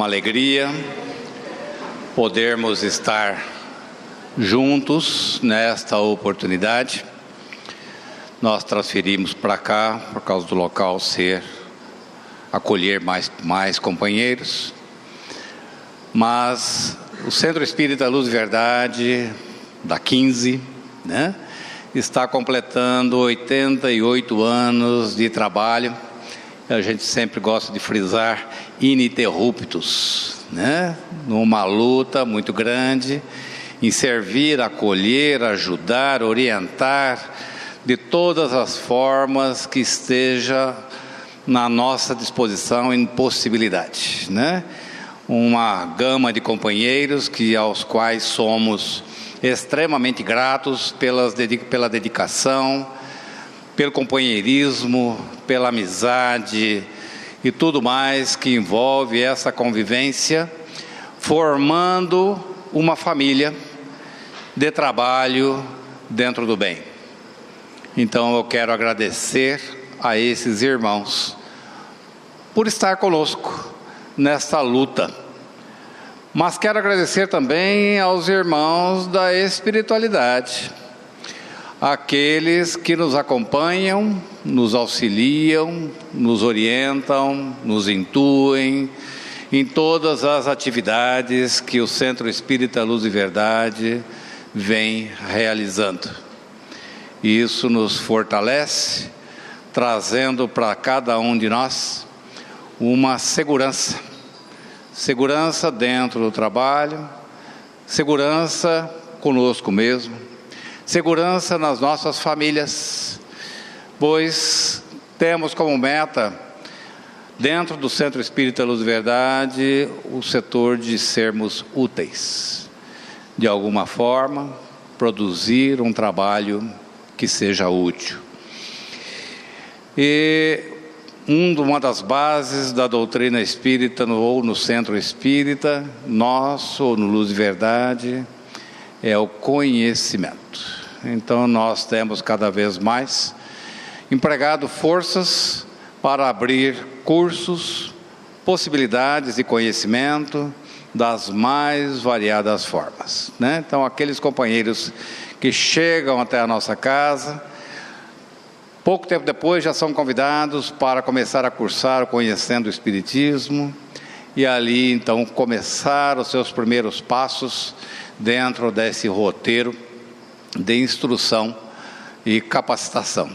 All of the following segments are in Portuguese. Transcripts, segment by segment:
uma alegria podermos estar juntos nesta oportunidade. Nós transferimos para cá por causa do local acolher mais companheiros, mas o Centro Espírita Luz e Verdade da 15, está completando 88 anos de trabalho. A gente sempre gosta de frisar ininterruptos, numa luta muito grande em servir, acolher, ajudar, orientar de todas as formas que esteja na nossa disposição e possibilidade, Uma gama de companheiros aos quais somos extremamente gratos pela dedicação, pelo companheirismo, pela amizade e tudo mais que envolve essa convivência, formando uma família de trabalho dentro do bem. Então eu quero agradecer a esses irmãos por estar conosco nesta luta. Mas quero agradecer também aos irmãos da espiritualidade, aqueles que nos acompanham, nos auxiliam, nos orientam, nos intuem em todas as atividades que o Centro Espírita Luz e Verdade vem realizando. Isso nos fortalece, trazendo para cada um de nós uma segurança dentro do trabalho, segurança conosco mesmo, segurança nas nossas famílias, pois temos como meta, dentro do Centro Espírita Luz e Verdade, o setor de sermos úteis, de alguma forma, produzir um trabalho que seja útil. E uma das bases da doutrina espírita, ou no Centro Espírita, nosso, ou no Luz e Verdade, é o conhecimento. Então nós temos cada vez mais empregado forças para abrir cursos, possibilidades de conhecimento das mais variadas formas, Então aqueles companheiros que chegam até a nossa casa, pouco tempo depois já são convidados para começar a cursar Conhecendo o Espiritismo, e ali então começar os seus primeiros passos dentro desse roteiro de instrução e capacitação.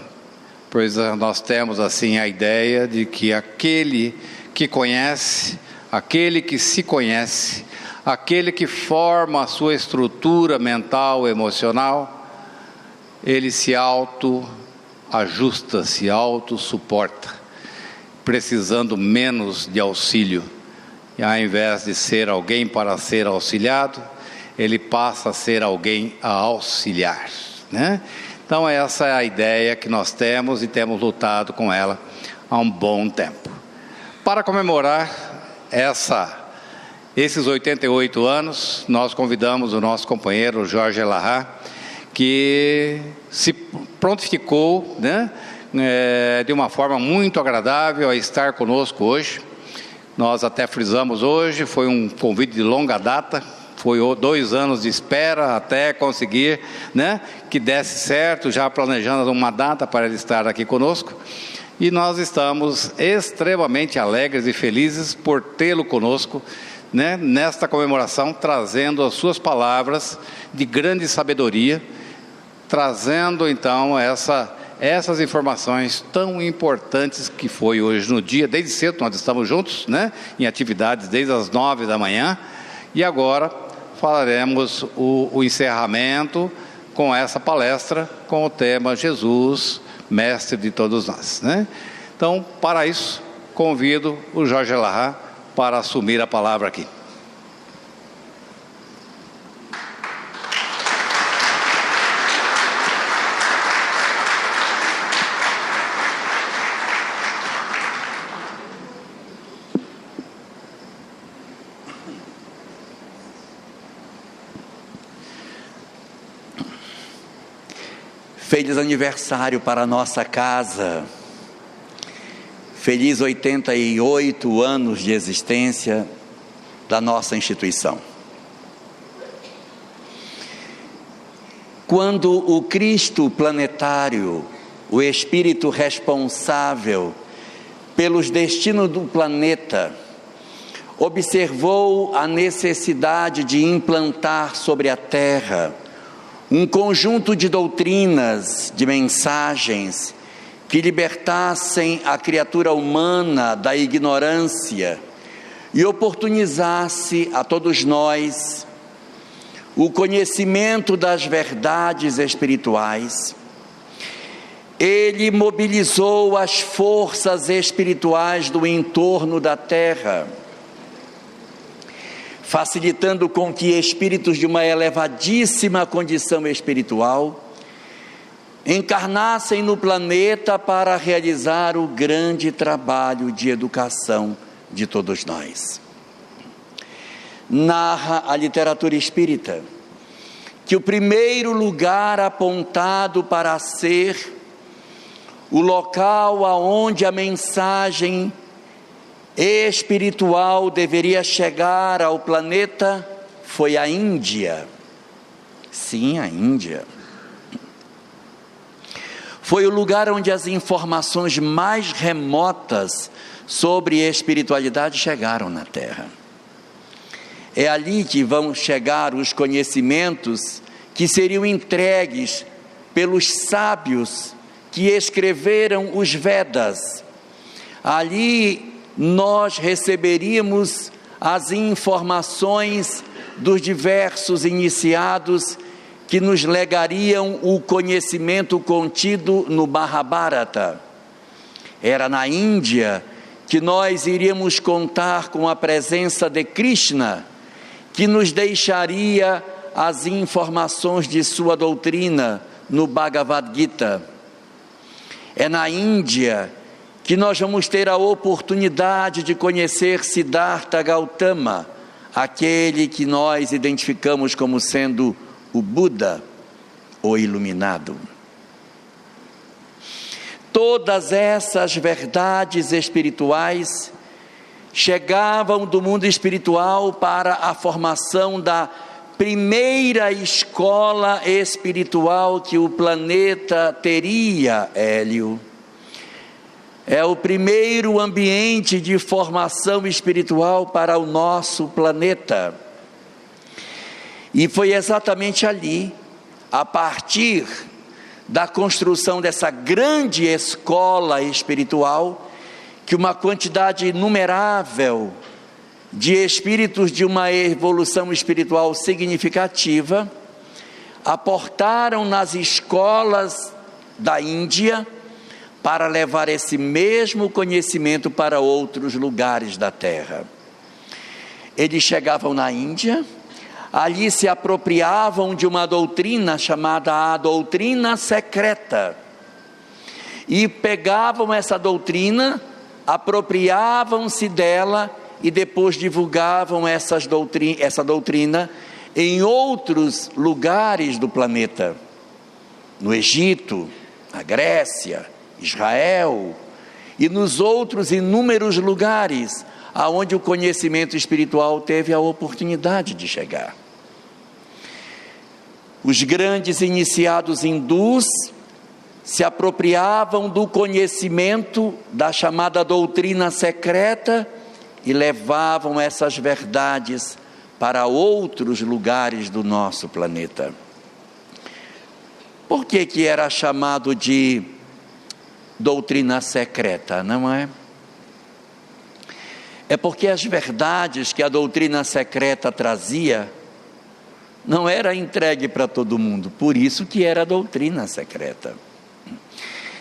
Pois nós temos assim a ideia de que aquele que conhece, aquele que se conhece, aquele que forma a sua estrutura mental, emocional, ele se auto-ajusta, se auto-suporta, precisando menos de auxílio. E ao invés de ser alguém para ser auxiliado, ele passa a ser alguém a auxiliar, Então essa é a ideia que nós temos e temos lutado com ela há um bom tempo. Para comemorar esses 88 anos, nós convidamos o nosso companheiro Jorge Elahá, que se prontificou, de uma forma muito agradável a estar conosco hoje. Nós até frisamos hoje, foi um convite de longa data, foi 2 anos de espera até conseguir, que desse certo, já planejando uma data para ele estar aqui conosco. E nós estamos extremamente alegres e felizes por tê-lo conosco, nesta comemoração, trazendo as suas palavras de grande sabedoria, trazendo então essas informações tão importantes que foi hoje no dia. Desde cedo nós estamos juntos, em atividades desde as 9 da manhã, e agora falaremos o encerramento com essa palestra com o tema Jesus, Mestre de todos nós, Então, para isso, convido o Jorge Elahá para assumir a palavra aqui. Feliz aniversário para a nossa casa, feliz 88 anos de existência, da nossa instituição. Quando o Cristo planetário, o Espírito responsável pelos destinos do planeta, observou a necessidade de implantar sobre a Terra um conjunto de doutrinas, de mensagens, que libertassem a criatura humana da ignorância e oportunizasse a todos nós o conhecimento das verdades espirituais. Ele mobilizou as forças espirituais do entorno da Terra, facilitando com que espíritos de uma elevadíssima condição espiritual encarnassem no planeta para realizar o grande trabalho de educação de todos nós. Narra a literatura espírita que o primeiro lugar apontado para ser o local aonde a mensagem espiritual deveria chegar ao planeta foi a Índia. Sim, a Índia. Foi o lugar onde as informações mais remotas sobre espiritualidade chegaram na Terra. É ali que vão chegar os conhecimentos que seriam entregues pelos sábios que escreveram os Vedas. Ali nós receberíamos as informações dos diversos iniciados que nos legariam o conhecimento contido no Mahabharata. Era na Índia que nós iríamos contar com a presença de Krishna, que nos deixaria as informações de sua doutrina no Bhagavad Gita. É na Índia que nós vamos ter a oportunidade de conhecer Siddhartha Gautama, aquele que nós identificamos como sendo o Buda, o iluminado. Todas essas verdades espirituais chegavam do mundo espiritual para a formação da primeira escola espiritual que o planeta teria, Hélio. É o primeiro ambiente de formação espiritual para o nosso planeta. E foi exatamente ali, a partir da construção dessa grande escola espiritual, que uma quantidade inumerável de espíritos de uma evolução espiritual significativa aportaram nas escolas da Índia para levar esse mesmo conhecimento para outros lugares da Terra. Eles chegavam na Índia, ali se apropriavam de uma doutrina chamada a doutrina secreta, e pegavam essa doutrina, apropriavam-se dela e depois divulgavam essa doutrina em outros lugares do planeta, no Egito, na Grécia, Israel e nos outros inúmeros lugares aonde o conhecimento espiritual teve a oportunidade de chegar. Os grandes iniciados hindus se apropriavam do conhecimento da chamada doutrina secreta e levavam essas verdades para outros lugares do nosso planeta. Por que era chamado de doutrina secreta, não é? É porque as verdades que a doutrina secreta trazia não era entregue para todo mundo, por isso que era a doutrina secreta.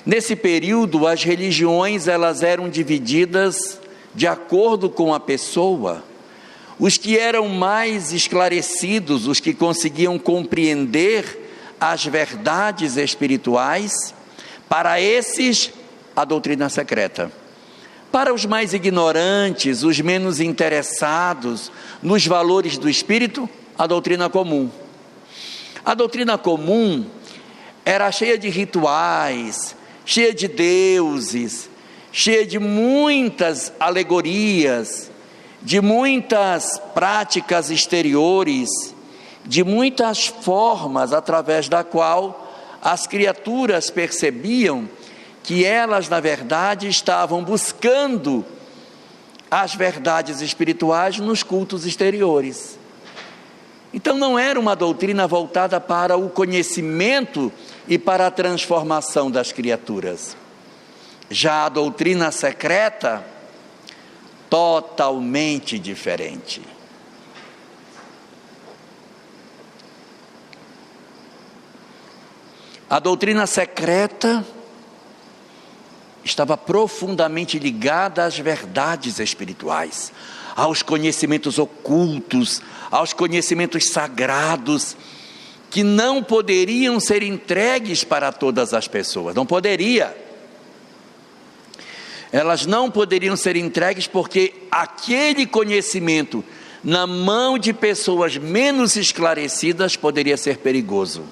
Nesse período, as religiões elas eram divididas de acordo com a pessoa. Os que eram mais esclarecidos, os que conseguiam compreender as verdades espirituais, para esses, a doutrina secreta. Para os mais ignorantes, os menos interessados nos valores do espírito, a doutrina comum. A doutrina comum era cheia de rituais, cheia de deuses, cheia de muitas alegorias, de muitas práticas exteriores, de muitas formas através da qual as criaturas percebiam que elas, na verdade, estavam buscando as verdades espirituais nos cultos exteriores. Então não era uma doutrina voltada para o conhecimento e para a transformação das criaturas. Já a doutrina secreta, totalmente diferente. A doutrina secreta estava profundamente ligada às verdades espirituais, aos conhecimentos ocultos, aos conhecimentos sagrados, que não poderiam ser entregues para todas as pessoas, não poderia. Elas não poderiam ser entregues porque aquele conhecimento, na mão de pessoas menos esclarecidas, poderia ser perigoso.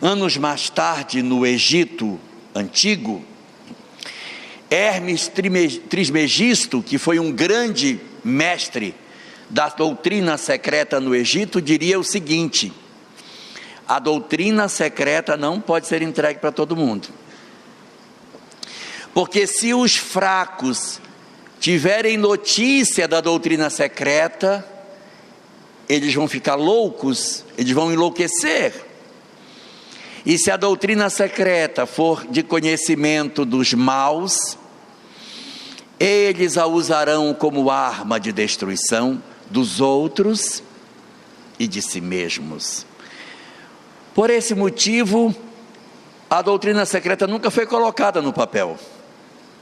Anos mais tarde, no Egito Antigo, Hermes Trismegisto, que foi um grande mestre da doutrina secreta no Egito, diria o seguinte: a doutrina secreta não pode ser entregue para todo mundo, porque se os fracos tiverem notícia da doutrina secreta, eles vão ficar loucos, eles vão enlouquecer. E se a doutrina secreta for de conhecimento dos maus, eles a usarão como arma de destruição dos outros e de si mesmos. Por esse motivo, a doutrina secreta nunca foi colocada no papel.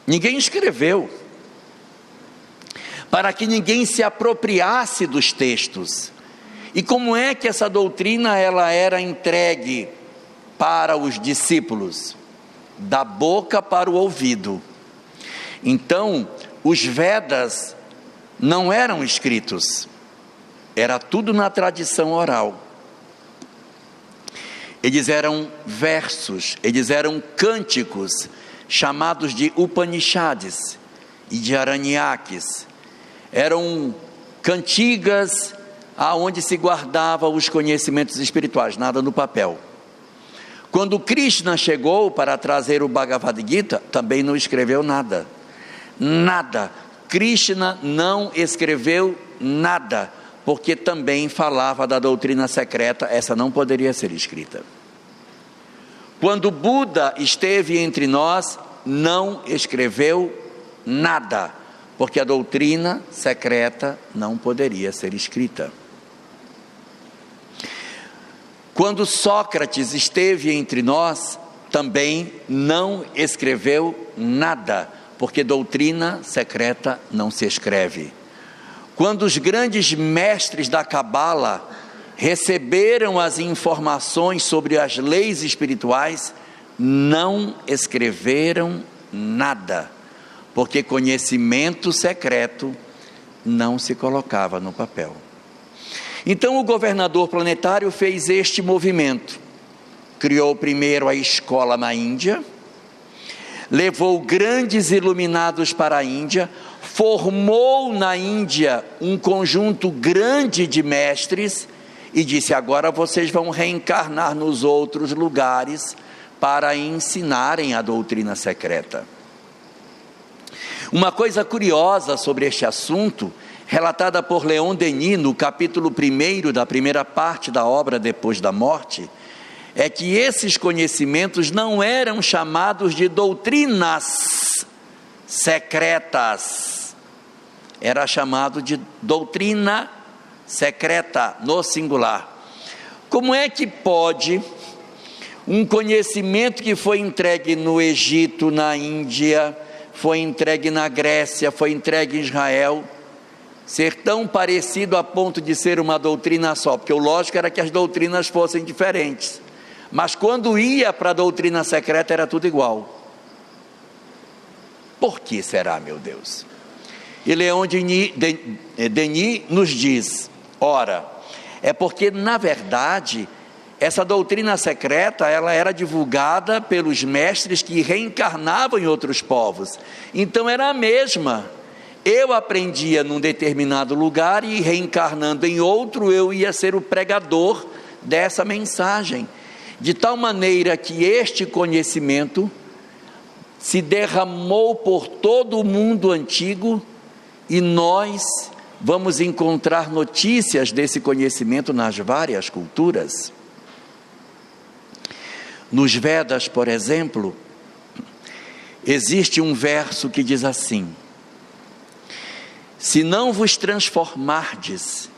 Ninguém escreveu, para que ninguém se apropriasse dos textos. E como é que essa doutrina ela era entregue para os discípulos? Da boca para o ouvido. Então, os Vedas não eram escritos, era tudo na tradição oral. Eles eram versos, eles eram cânticos, chamados de Upanishads e de Aranyakes. Eram cantigas aonde se guardava os conhecimentos espirituais, nada no papel. Quando Krishna chegou para trazer o Bhagavad Gita, também não escreveu nada. Nada. Krishna não escreveu nada, porque também falava da doutrina secreta, essa não poderia ser escrita. Quando Buda esteve entre nós, não escreveu nada, porque a doutrina secreta não poderia ser escrita. Quando Sócrates esteve entre nós, também não escreveu nada, porque doutrina secreta não se escreve. Quando os grandes mestres da Cabala receberam as informações sobre as leis espirituais, não escreveram nada, porque conhecimento secreto não se colocava no papel. Então o governador planetário fez este movimento, criou primeiro a escola na Índia, levou grandes iluminados para a Índia, formou na Índia um conjunto grande de mestres e disse: agora vocês vão reencarnar nos outros lugares para ensinarem a doutrina secreta. Uma coisa curiosa sobre este assunto, relatada por Leon Denis no capítulo 1 da primeira parte da obra Depois da Morte, é que esses conhecimentos não eram chamados de doutrinas secretas, era chamado de doutrina secreta, no singular. Como é que pode um conhecimento que foi entregue no Egito, na Índia, foi entregue na Grécia, foi entregue em Israel, ser tão parecido a ponto de ser uma doutrina só? Porque o lógico era que as doutrinas fossem diferentes, mas quando ia para a doutrina secreta era tudo igual. Por que será, meu Deus? E Leon Denis nos diz: ora, é porque na verdade essa doutrina secreta ela era divulgada pelos mestres que reencarnavam em outros povos, então era a mesma. Eu aprendia num determinado lugar e reencarnando em outro, eu ia ser o pregador dessa mensagem, de tal maneira que este conhecimento se derramou por todo o mundo antigo, e nós vamos encontrar notícias desse conhecimento nas várias culturas. Nos Vedas, por exemplo, existe um verso que diz assim: se não vos transformardes,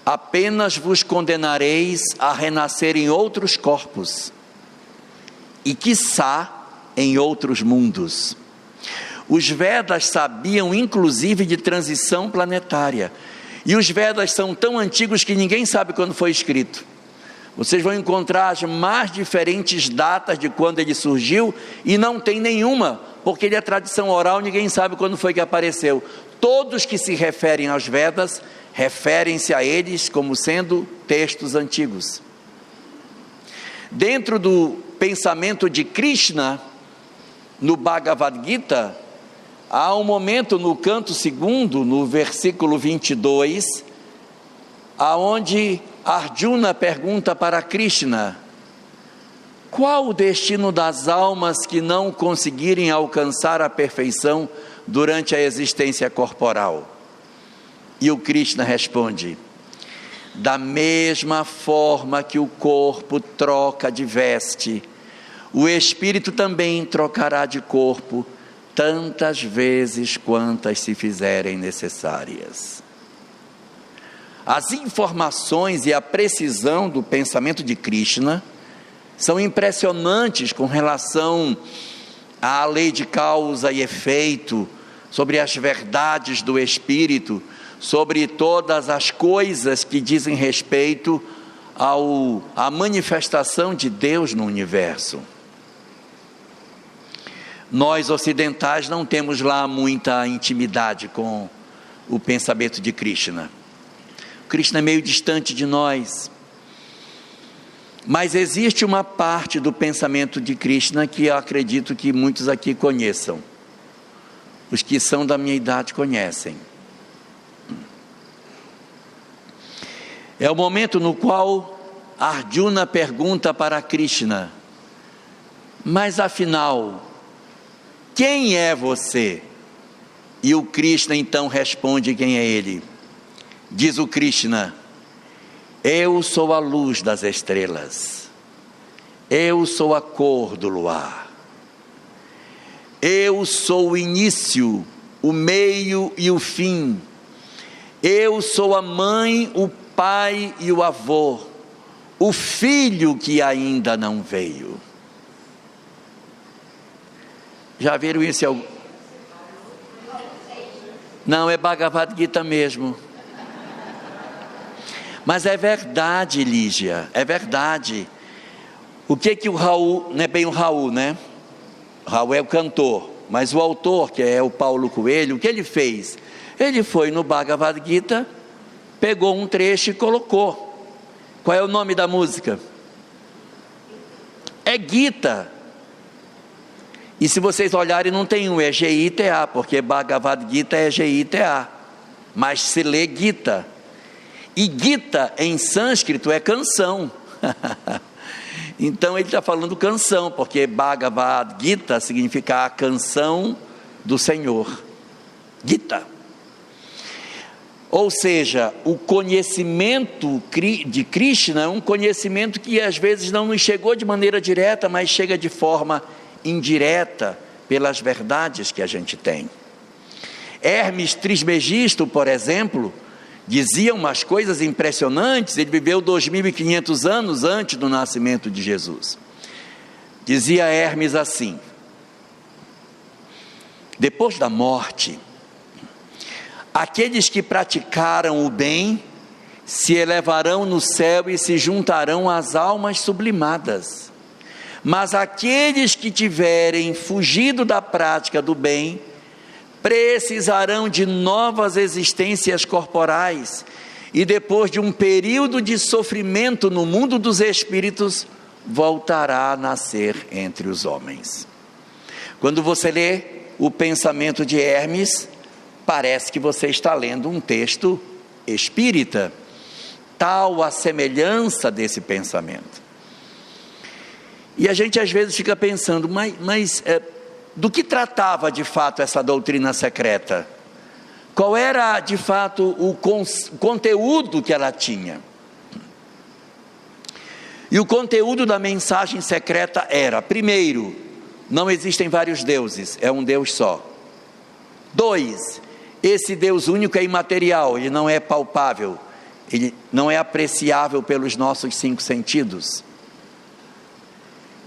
apenas vos condenareis a renascer em outros corpos, e quiçá em outros mundos. Os Vedas sabiam inclusive de transição planetária, e os Vedas são tão antigos que ninguém sabe quando foi escrito. Vocês vão encontrar as mais diferentes datas de quando ele surgiu, e não tem nenhuma, porque ele é tradição oral, ninguém sabe quando foi que apareceu. Todos que se referem aos Vedas, referem-se a eles como sendo textos antigos. Dentro do pensamento de Krishna, no Bhagavad Gita, há um momento no canto 2º, no versículo 22, aonde Arjuna pergunta para Krishna: qual o destino das almas que não conseguirem alcançar a perfeição durante a existência corporal? E o Krishna responde: da mesma forma que o corpo troca de veste, o espírito também trocará de corpo tantas vezes quantas se fizerem necessárias. As informações e a precisão do pensamento de Krishna são impressionantes com relação à lei de causa e efeito, sobre as verdades do espírito, sobre todas as coisas que dizem respeito à manifestação de Deus no universo. Nós ocidentais não temos lá muita intimidade com o pensamento de Krishna. Krishna é meio distante de nós, mas existe uma parte do pensamento de Krishna que eu acredito que muitos aqui conheçam. Os que são da minha idade conhecem. É o momento no qual Arjuna pergunta para Krishna: mas afinal, quem é você? E o Krishna então responde quem é ele. Diz o Krishna: eu sou a luz das estrelas, eu sou a cor do luar, eu sou o início, o meio e o fim, eu sou a mãe, o pai e o avô, o filho que ainda não veio. Já viram isso? Não, é Bhagavad Gita mesmo. Mas é verdade, Lígia, é verdade. O que o Raul, não é bem o Raul, né? O Raul é o cantor, mas o autor, que é o Paulo Coelho, o que ele fez? Ele foi no Bhagavad Gita, pegou um trecho e colocou. Qual é o nome da música? É Gita. E se vocês olharem, não tem um, é G-I-T-A, porque Bhagavad Gita é G-I-T-A, mas se lê Gita. E Gita em sânscrito é canção. Então ele está falando canção, porque Bhagavad Gita significa a canção do Senhor. Gita. Ou seja, o conhecimento de Krishna é um conhecimento que às vezes não nos chegou de maneira direta, mas chega de forma indireta pelas verdades que a gente tem. Hermes Trismegisto, por exemplo, dizia umas coisas impressionantes. Ele viveu 2500 anos antes do nascimento de Jesus. Dizia Hermes assim: depois da morte, aqueles que praticaram o bem se elevarão no céu e se juntarão às almas sublimadas. Mas aqueles que tiverem fugido da prática do bem precisarão de novas existências corporais, e depois de um período de sofrimento no mundo dos espíritos, voltará a nascer entre os homens. Quando você lê o pensamento de Hermes, parece que você está lendo um texto espírita, tal a semelhança desse pensamento. E a gente às vezes fica pensando, mas do que tratava de fato essa doutrina secreta? Qual era de fato o conteúdo que ela tinha? E o conteúdo da mensagem secreta era: primeiro, não existem vários deuses, é um Deus só. 2, esse Deus único é imaterial, ele não é palpável, ele não é apreciável pelos nossos 5 sentidos.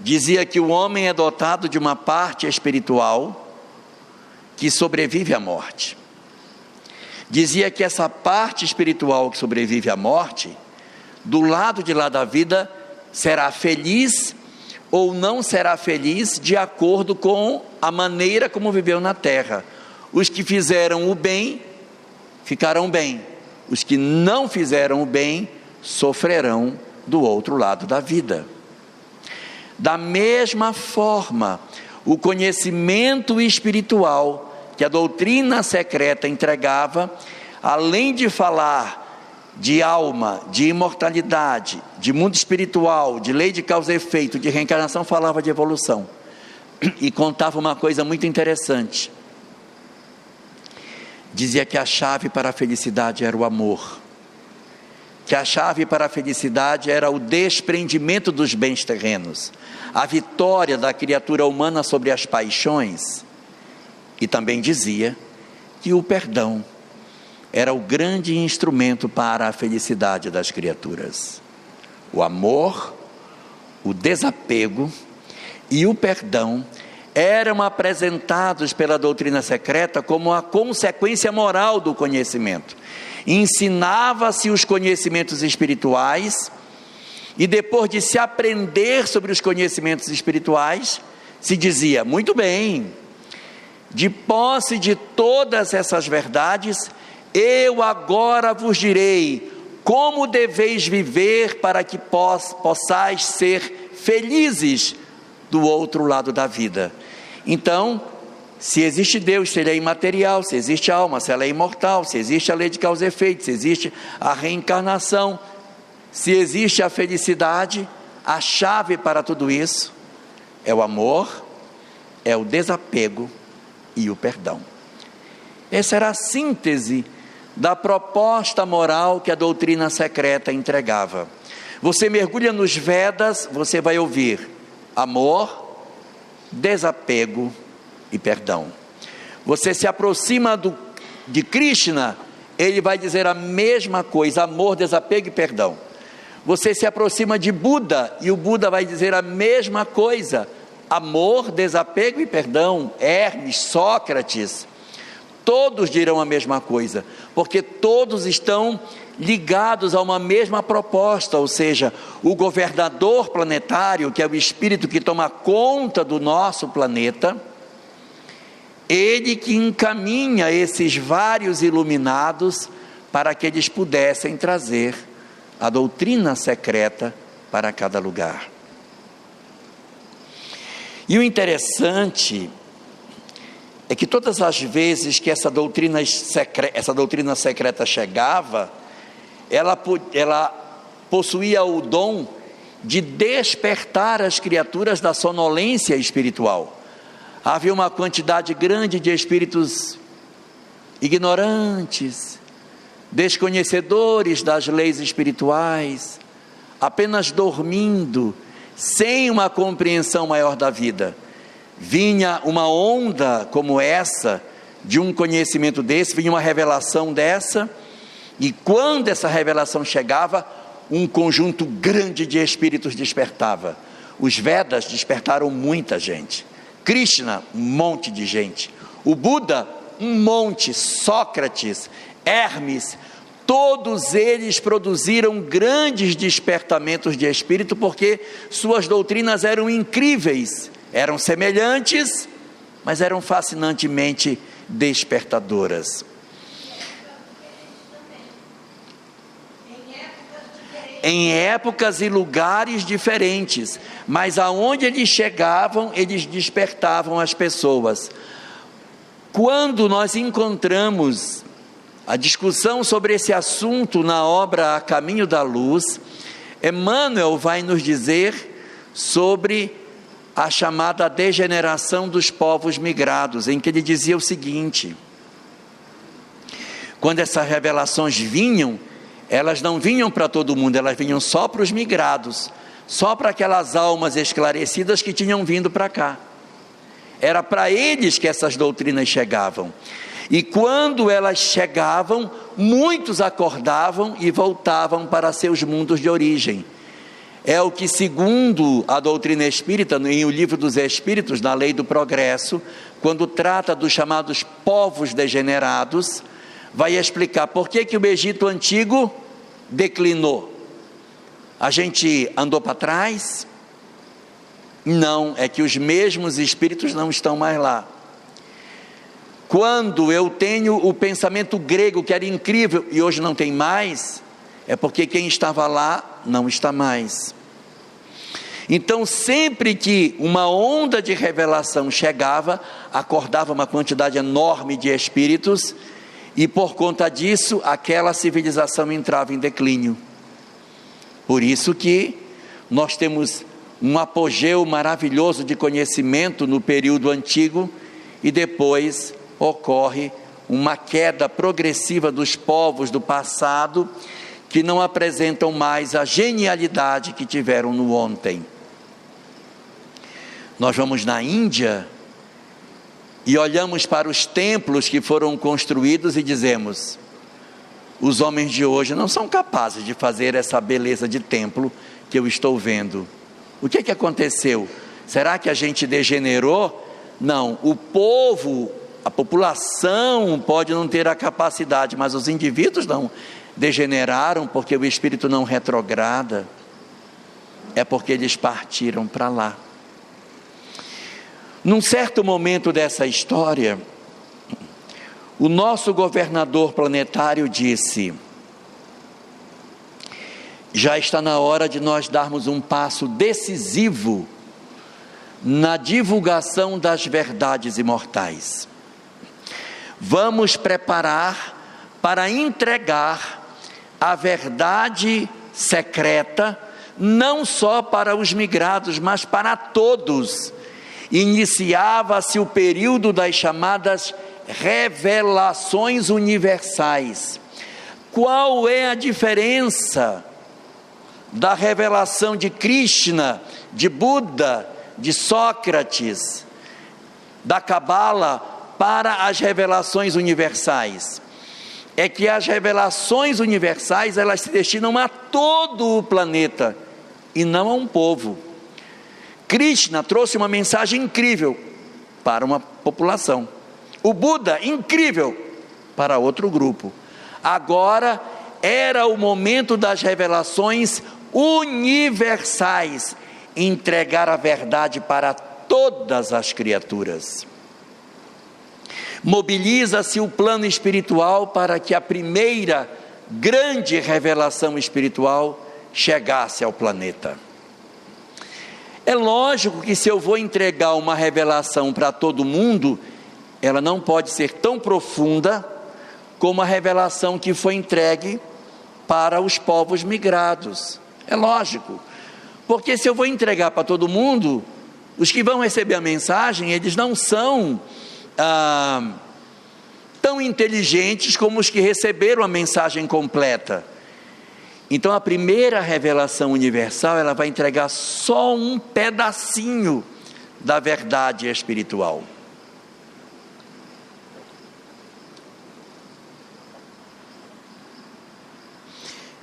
Dizia que o homem é dotado de uma parte espiritual que sobrevive à morte. Dizia que essa parte espiritual que sobrevive à morte, do lado de lá da vida, será feliz ou não será feliz de acordo com a maneira como viveu na terra. Os que fizeram o bem, ficarão bem. Os que não fizeram o bem, sofrerão do outro lado da vida. Da mesma forma, o conhecimento espiritual que a doutrina secreta entregava, além de falar de alma, de imortalidade, de mundo espiritual, de lei de causa e efeito, de reencarnação, falava de evolução. E contava uma coisa muito interessante. Dizia que a chave para a felicidade era o amor, que a chave para a felicidade era o desprendimento dos bens terrenos, a vitória da criatura humana sobre as paixões. E também dizia que o perdão era o grande instrumento para a felicidade das criaturas. O amor, o desapego e o perdão eram apresentados pela doutrina secreta como a consequência moral do conhecimento. Ensinava-se os conhecimentos espirituais, e depois de se aprender sobre os conhecimentos espirituais, se dizia: muito bem, de posse de todas essas verdades, eu agora vos direi como deveis viver para que possais ser felizes do outro lado da vida. Então, se existe Deus, se Ele é imaterial, se existe alma, se ela é imortal, se existe a lei de causa e efeito, se existe a reencarnação, se existe a felicidade, a chave para tudo isso é o amor, é o desapego e o perdão. Essa era a síntese da proposta moral que a doutrina secreta entregava. Você mergulha nos Vedas, você vai ouvir amor, desapego e perdão. Você se aproxima de Krishna, ele vai dizer a mesma coisa: amor, desapego e perdão. Você se aproxima de Buda, e o Buda vai dizer a mesma coisa: amor, desapego e perdão. Hermes, Sócrates, todos dirão a mesma coisa, porque todos estão ligados a uma mesma proposta, ou seja, o governador planetário, que é o espírito que toma conta do nosso planeta, ele que encaminha esses vários iluminados para que eles pudessem trazer a doutrina secreta para cada lugar. E o interessante é que todas as vezes que essa doutrina secreta chegava, ela possuía o dom de despertar as criaturas da sonolência espiritual. Havia uma quantidade grande de espíritos ignorantes, desconhecedores das leis espirituais, apenas dormindo, sem uma compreensão maior da vida. Vinha uma onda como essa, de um conhecimento desse, vinha uma revelação dessa, e quando essa revelação chegava, um conjunto grande de espíritos despertava. Os Vedas despertaram muita gente. Krishna, um monte de gente. O Buda, um monte. Sócrates, Hermes, todos eles produziram grandes despertamentos de espírito, porque suas doutrinas eram incríveis, eram semelhantes, mas eram fascinantemente despertadoras. Em épocas e lugares diferentes, mas aonde eles chegavam, eles despertavam as pessoas. Quando nós encontramos a discussão sobre esse assunto na obra A Caminho da Luz, Emmanuel vai nos dizer sobre a chamada degeneração dos povos migrados, em que ele dizia o seguinte: quando essas revelações vinham, elas não vinham para todo mundo, elas vinham só para os migrados, só para aquelas almas esclarecidas que tinham vindo para cá. Era para eles que essas doutrinas chegavam. E quando elas chegavam, muitos acordavam e voltavam para seus mundos de origem. É o que, segundo a doutrina espírita, em O Livro dos Espíritos, na Lei do Progresso, quando trata dos chamados povos degenerados, vai explicar por que o Egito Antigo declinou. A gente andou para trás? Não, é que os mesmos espíritos não estão mais lá. Quando eu tenho o pensamento grego, que era incrível, e hoje não tem mais, é porque quem estava lá não está mais. Então, sempre que uma onda de revelação chegava, acordava uma quantidade enorme de espíritos, e por conta disso, aquela civilização entrava em declínio. Por isso que nós temos um apogeu maravilhoso de conhecimento no período antigo, e depois ocorre uma queda progressiva dos povos do passado, que não apresentam mais a genialidade que tiveram no ontem. Nós vamos na Índia e olhamos para os templos que foram construídos e dizemos: os homens de hoje não são capazes de fazer essa beleza de templo que eu estou vendo. O que aconteceu? Será que a gente degenerou? Não, o povo, a população pode não ter a capacidade, mas os indivíduos não degeneraram, porque o espírito não retrograda, é porque eles partiram para lá. Num certo momento dessa história, o nosso governador planetário disse: já está na hora de nós darmos um passo decisivo na divulgação das verdades imortais. Vamos preparar para entregar a verdade secreta, não só para os migrados, mas para todos. Iniciava-se o período das chamadas revelações universais. Qual é a diferença da revelação de Krishna, de Buda, de Sócrates, da Cabala, para as revelações universais? É que as revelações universais, elas se destinam a todo o planeta e não a um povo. Krishna trouxe uma mensagem incrível para uma população, o Buda, incrível para outro grupo. Agora era o momento das revelações universais, entregar a verdade para todas as criaturas. Mobiliza-se o plano espiritual para que a primeira grande revelação espiritual chegasse ao planeta. É lógico que se eu vou entregar uma revelação para todo mundo, ela não pode ser tão profunda como a revelação que foi entregue para os povos migrados. É lógico, porque se eu vou entregar para todo mundo, os que vão receber a mensagem, eles não são tão inteligentes como os que receberam a mensagem completa. Então a primeira revelação universal, ela vai entregar só um pedacinho da verdade espiritual.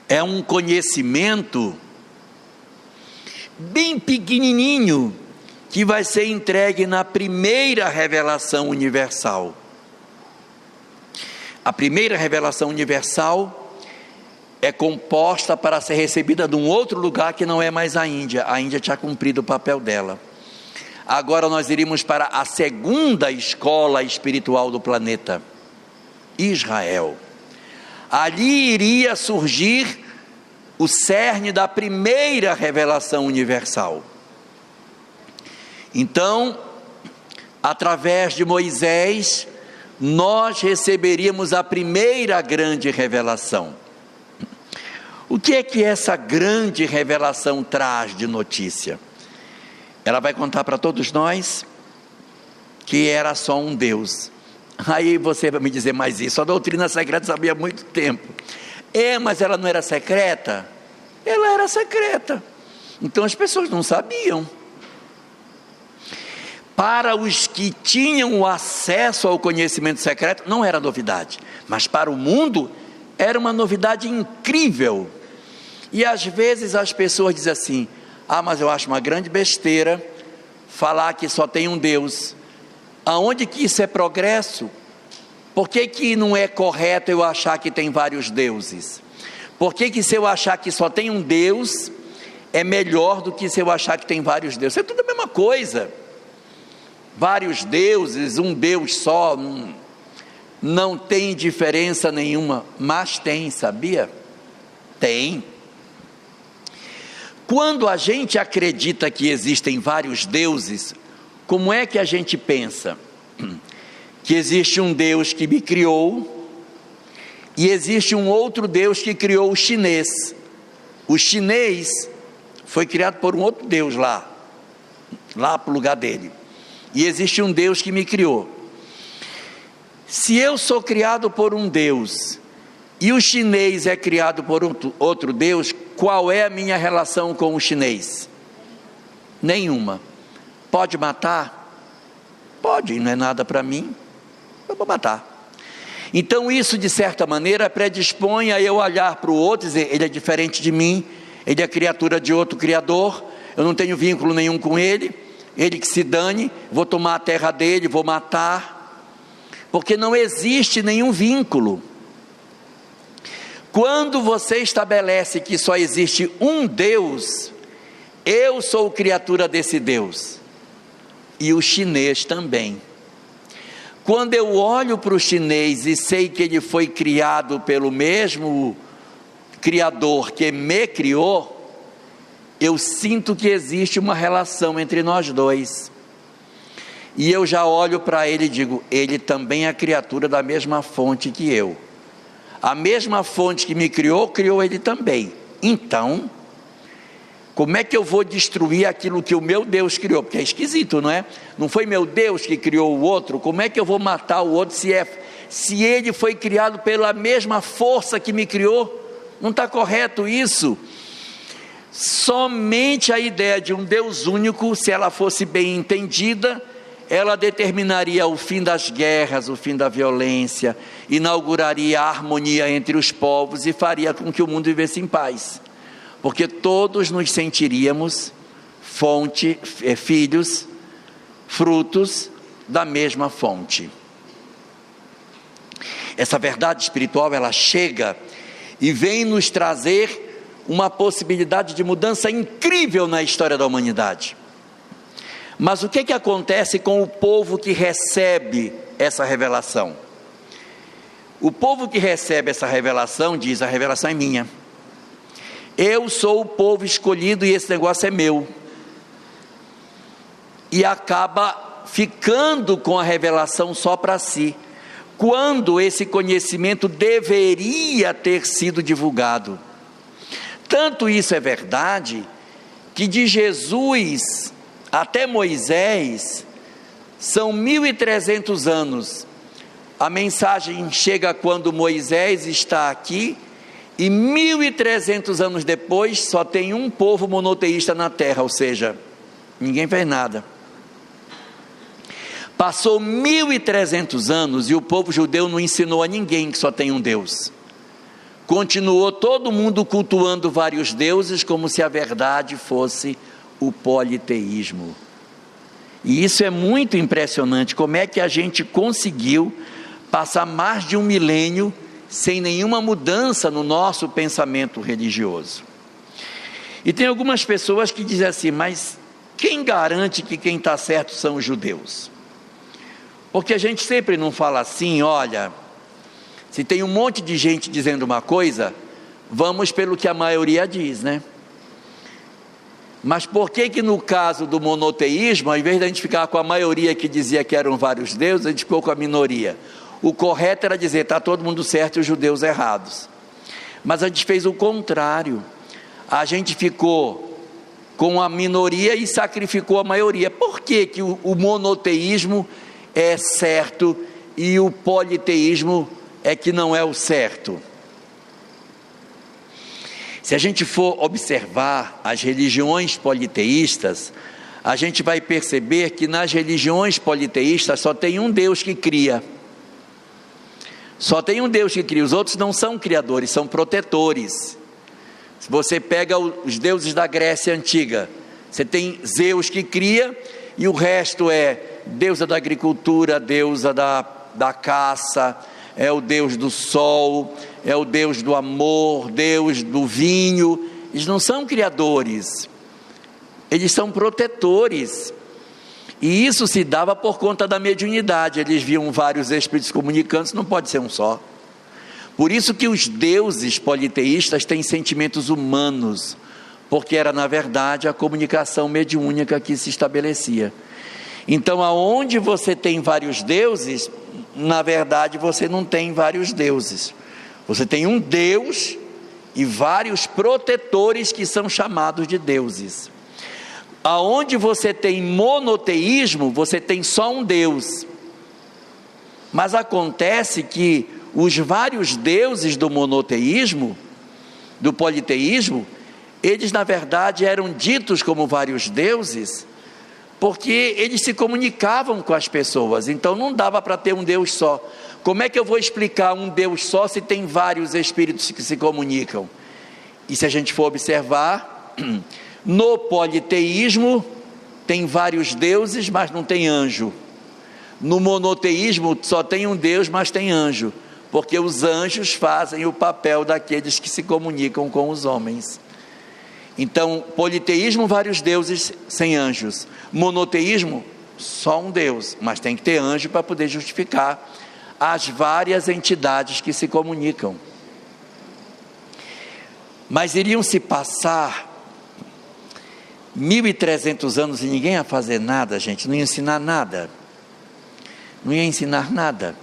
É um conhecimento bem pequenininho que vai ser entregue na primeira revelação universal. A primeira revelação universal é composta para ser recebida de um outro lugar que não é mais a Índia. A Índia tinha cumprido o papel dela. Agora nós iríamos para a segunda escola espiritual do planeta, Israel. Ali iria surgir o cerne da primeira revelação universal. Então, através de Moisés, nós receberíamos a primeira grande revelação. O que é que essa grande revelação traz de notícia? Ela vai contar para todos nós que era só um Deus. Aí você vai me dizer, mas isso a doutrina secreta sabia há muito tempo. Mas ela não era secreta? Ela era secreta. Então as pessoas não sabiam. Para os que tinham o acesso ao conhecimento secreto, não era novidade. Mas para o mundo, era uma novidade incrível. E às vezes as pessoas dizem assim, mas eu acho uma grande besteira falar que só tem um Deus. Aonde que isso é progresso? Por que não é correto eu achar que tem vários deuses? Por que se eu achar que só tem um Deus, é melhor do que se eu achar que tem vários deuses? É tudo a mesma coisa. Vários deuses, um Deus só, não tem diferença nenhuma, mas tem, sabia? Tem. Quando a gente acredita que existem vários deuses, como é que a gente pensa? Que existe um Deus que me criou, e existe um outro Deus que criou o chinês. O chinês foi criado por um outro Deus lá para o lugar dele. E existe um Deus que me criou. Se eu sou criado por um Deus, e o chinês é criado por outro Deus, qual é a minha relação com o chinês? Nenhuma. Pode matar? Pode, não é nada para mim, eu vou matar. Então isso de certa maneira predispõe a eu olhar para o outro e dizer, ele é diferente de mim, ele é criatura de outro criador, eu não tenho vínculo nenhum com ele que se dane, vou tomar a terra dele, vou matar, porque não existe nenhum vínculo. Quando você estabelece que só existe um Deus, eu sou criatura desse Deus, e o chinês também. Quando eu olho para o chinês e sei que ele foi criado pelo mesmo Criador que me criou, eu sinto que existe uma relação entre nós dois, e eu já olho para ele e digo, ele também é criatura da mesma fonte que eu, a mesma fonte que me criou, criou ele também. Então, como é que eu vou destruir aquilo que o meu Deus criou? Porque é esquisito, não é? Não foi meu Deus que criou o outro, como é que eu vou matar o outro se ele foi criado pela mesma força que me criou? Não está correto isso. Somente a ideia de um Deus único, se ela fosse bem entendida, ela determinaria o fim das guerras, o fim da violência, inauguraria a harmonia entre os povos e faria com que o mundo vivesse em paz, porque todos nos sentiríamos filhos, frutos da mesma fonte. Essa verdade espiritual, ela chega e vem nos trazer uma possibilidade de mudança incrível na história da humanidade. Mas o que acontece com o povo que recebe essa revelação? O povo que recebe essa revelação diz, a revelação é minha, eu sou o povo escolhido e esse negócio é meu, e acaba ficando com a revelação só para si, quando esse conhecimento deveria ter sido divulgado. Tanto isso é verdade, que de Jesus até Moisés, são 1.300 anos, a mensagem chega quando Moisés está aqui, e 1.300 anos depois, só tem um povo monoteísta na terra, ou seja, ninguém fez nada. Passou 1.300 anos, e o povo judeu não ensinou a ninguém que só tem um Deus, continuou todo mundo cultuando vários deuses, como se a verdade fosse o politeísmo. E isso é muito impressionante, como é que a gente conseguiu passar mais de um milênio sem nenhuma mudança no nosso pensamento religioso. E tem algumas pessoas que dizem assim, mas quem garante que quem está certo são os judeus? Porque a gente sempre não fala assim, olha, se tem um monte de gente dizendo uma coisa, vamos pelo que a maioria diz, né? Mas por que no caso do monoteísmo, ao invés de a gente ficar com a maioria que dizia que eram vários deuses, a gente ficou com a minoria? o correto era dizer, está todo mundo certo e os judeus errados. Mas a gente fez o contrário, a gente ficou com a minoria e sacrificou a maioria. Por que que o monoteísmo é certo e o politeísmo é que não é o certo? Se a gente for observar as religiões politeístas, a gente vai perceber que nas religiões politeístas só tem um Deus que cria. Só tem um Deus que cria, os outros não são criadores, são protetores. Se você pega os deuses da Grécia Antiga, você tem Zeus que cria, e o resto é deusa da agricultura, deusa da caça, é o Deus do sol, é o Deus do amor, Deus do vinho. Eles não são criadores, eles são protetores. E isso se dava por conta da mediunidade. Eles viam vários espíritos comunicantes, não pode ser um só. Por isso que os deuses politeístas têm sentimentos humanos, porque era na verdade a comunicação mediúnica que se estabelecia. Então, aonde você tem vários deuses, na verdade você não tem vários deuses. Você tem um Deus e vários protetores que são chamados de deuses. Aonde você tem monoteísmo, você tem só um Deus. Mas acontece que os vários deuses do monoteísmo, do politeísmo, eles na verdade eram ditos como vários deuses, porque eles se comunicavam com as pessoas. Então não dava para ter um Deus só. Como é que eu vou explicar um Deus só se tem vários espíritos que se comunicam? E se a gente for observar, no politeísmo tem vários deuses, mas não tem anjo. No monoteísmo só tem um Deus, mas tem anjo, porque os anjos fazem o papel daqueles que se comunicam com os homens. Então, politeísmo, vários deuses sem anjos. Monoteísmo, só um Deus, mas tem que ter anjo para poder justificar as várias entidades que se comunicam. Mas iriam se passar 1.300 anos e ninguém ia fazer nada, gente, não ia ensinar nada. Não ia ensinar nada.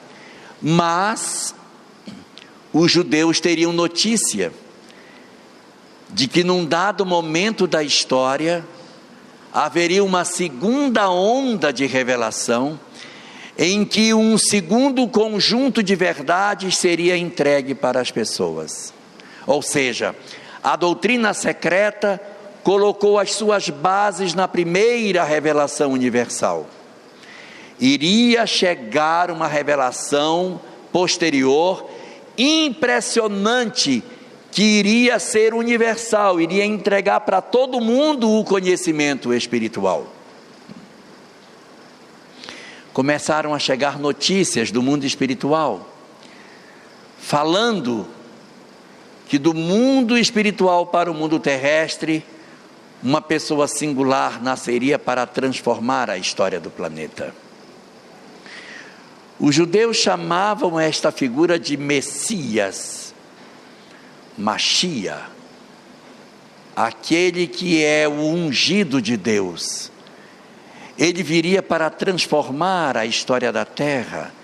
Mas os judeus teriam notícia de que num dado momento da história haveria uma segunda onda de revelação, em que um segundo conjunto de verdades seria entregue para as pessoas. Ou seja, a doutrina secreta colocou as suas bases na primeira revelação universal. Iria chegar uma revelação posterior, impressionante, que iria ser universal, iria entregar para todo mundo o conhecimento espiritual. Começaram a chegar notícias do mundo espiritual, falando que do mundo espiritual para o mundo terrestre, uma pessoa singular nasceria para transformar a história do planeta. Os judeus chamavam esta figura de Messias, Machia, aquele que é o ungido de Deus. Ele viria para transformar a história da terra,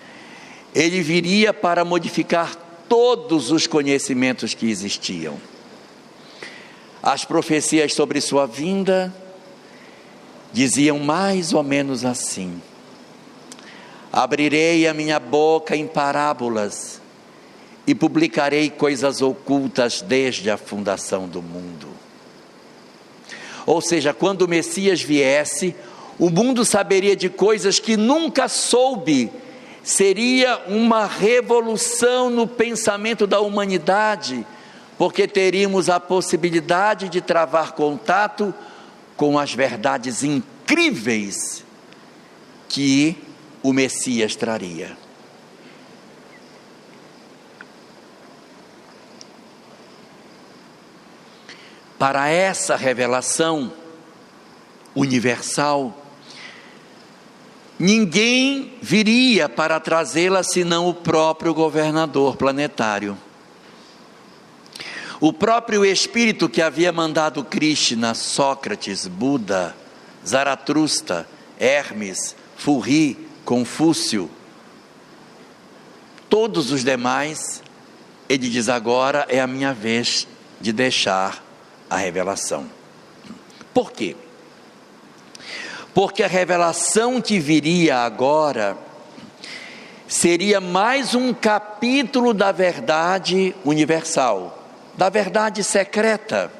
ele viria para modificar todos os conhecimentos que existiam. As profecias sobre sua vinda diziam mais ou menos assim: abrirei a minha boca em parábolas e publicarei coisas ocultas desde a fundação do mundo. Ou seja, quando o Messias viesse, o mundo saberia de coisas que nunca soube. Seria uma revolução no pensamento da humanidade, porque teríamos a possibilidade de travar contato com as verdades incríveis que o Messias traria. Para essa revelação universal, ninguém viria para trazê-la senão o próprio governador planetário. O próprio Espírito que havia mandado Krishna, Sócrates, Buda, Zaratustra, Hermes, Furri, Confúcio, todos os demais, ele diz: agora é a minha vez de deixar a revelação. Por quê? Porque a revelação que viria agora seria mais um capítulo da verdade universal, da verdade secreta.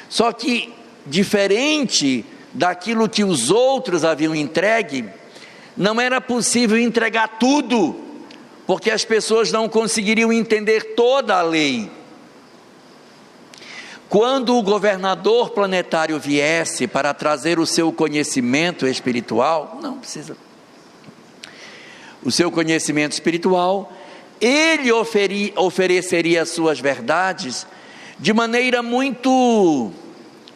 Só que, diferente daquilo que os outros haviam entregue, não era possível entregar tudo, porque as pessoas não conseguiriam entender toda a lei. Quando o governador planetário viesse para trazer o seu conhecimento espiritual, o seu conhecimento espiritual, ele ofereceria as suas verdades de maneira muito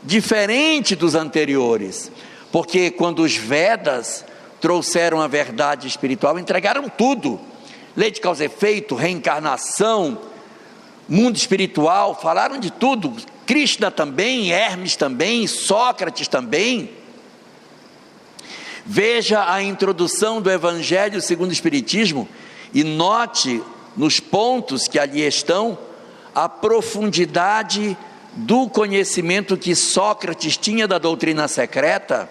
diferente dos anteriores, porque quando os Vedas trouxeram a verdade espiritual, entregaram tudo: lei de causa e efeito, reencarnação, mundo espiritual, falaram de tudo. Krishna também, Hermes também, Sócrates também. Veja a introdução do Evangelho segundo o Espiritismo e note nos pontos que ali estão a profundidade do conhecimento que Sócrates tinha da doutrina secreta.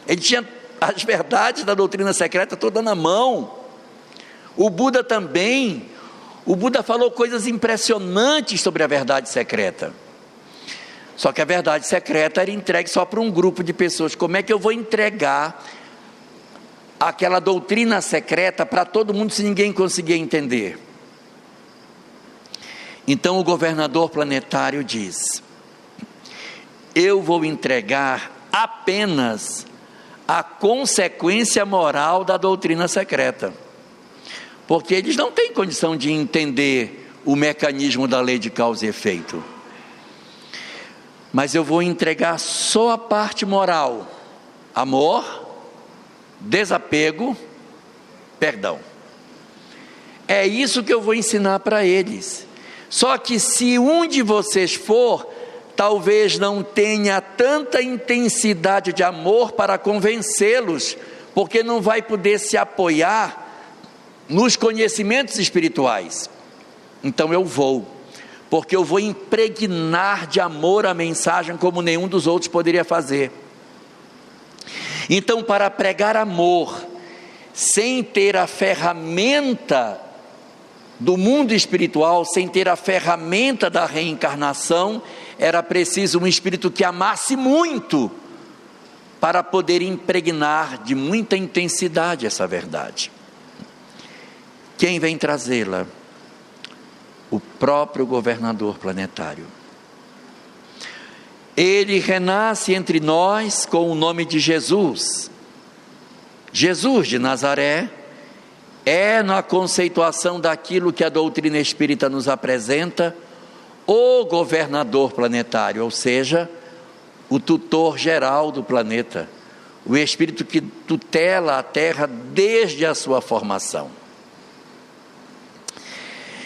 Ele tinha as verdades da doutrina secreta toda na mão. O Buda também. O Buda falou coisas impressionantes sobre a verdade secreta. Só que a verdade secreta era entregue só para um grupo de pessoas. Como é que eu vou entregar aquela doutrina secreta para todo mundo se ninguém conseguir entender? Então o governador planetário diz: eu vou entregar apenas a consequência moral da doutrina secreta, porque eles não têm condição de entender o mecanismo da lei de causa e efeito. Mas eu vou entregar só a parte moral: amor, desapego, perdão. É isso que eu vou ensinar para eles. Só que se um de vocês for, talvez não tenha tanta intensidade de amor para convencê-los, porque não vai poder se apoiar nos conhecimentos espirituais. Então eu vou, porque eu vou impregnar de amor a mensagem como nenhum dos outros poderia fazer. Então, para pregar amor, sem ter a ferramenta do mundo espiritual, sem ter a ferramenta da reencarnação, era preciso um espírito que amasse muito, para poder impregnar de muita intensidade essa verdade. Quem vem trazê-la? O próprio governador planetário. Ele renasce entre nós com o nome de Jesus. Jesus de Nazaré é, na conceituação daquilo que a doutrina espírita nos apresenta, o governador planetário, ou seja, o tutor geral do planeta, o espírito que tutela a Terra desde a sua formação.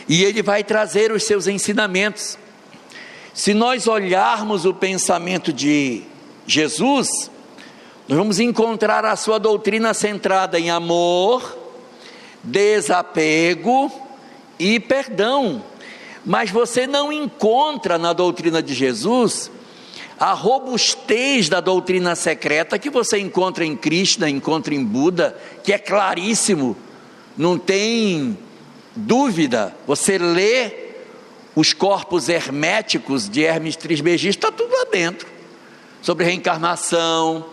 E ele vai trazer os seus ensinamentos. Se nós olharmos o pensamento de Jesus, nós vamos encontrar a sua doutrina centrada em amor, desapego e perdão. Mas você não encontra na doutrina de Jesus a robustez da doutrina secreta que você encontra em Krishna, encontra em Buda, que é claríssimo, não tem dúvida. Você lê os corpos herméticos de Hermes Trismegisto, está tudo lá dentro, sobre reencarnação,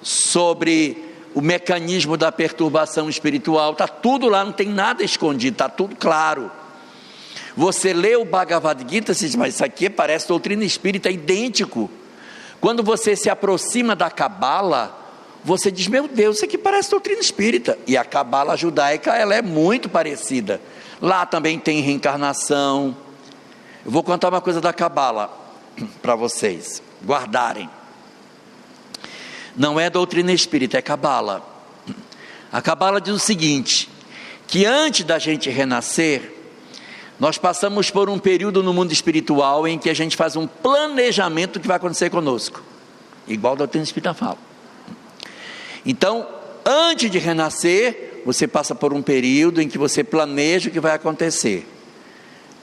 sobre o mecanismo da perturbação espiritual, está tudo lá, não tem nada escondido, está tudo claro. Você lê o Bhagavad Gita, você diz: mas isso aqui parece doutrina espírita, é idêntico. Quando você se aproxima da Cabala, você diz: meu Deus, isso aqui parece doutrina espírita. E a Cabala judaica, ela é muito parecida. Lá também tem reencarnação. Eu vou contar uma coisa da Cabala para vocês guardarem. Não é doutrina espírita, é Cabala. A Cabala diz o seguinte: que antes da gente renascer, nós passamos por um período no mundo espiritual em que a gente faz um planejamento do que vai acontecer conosco, igual a doutrina espírita fala. Então, antes de renascer, você passa por um período em que você planeja o que vai acontecer.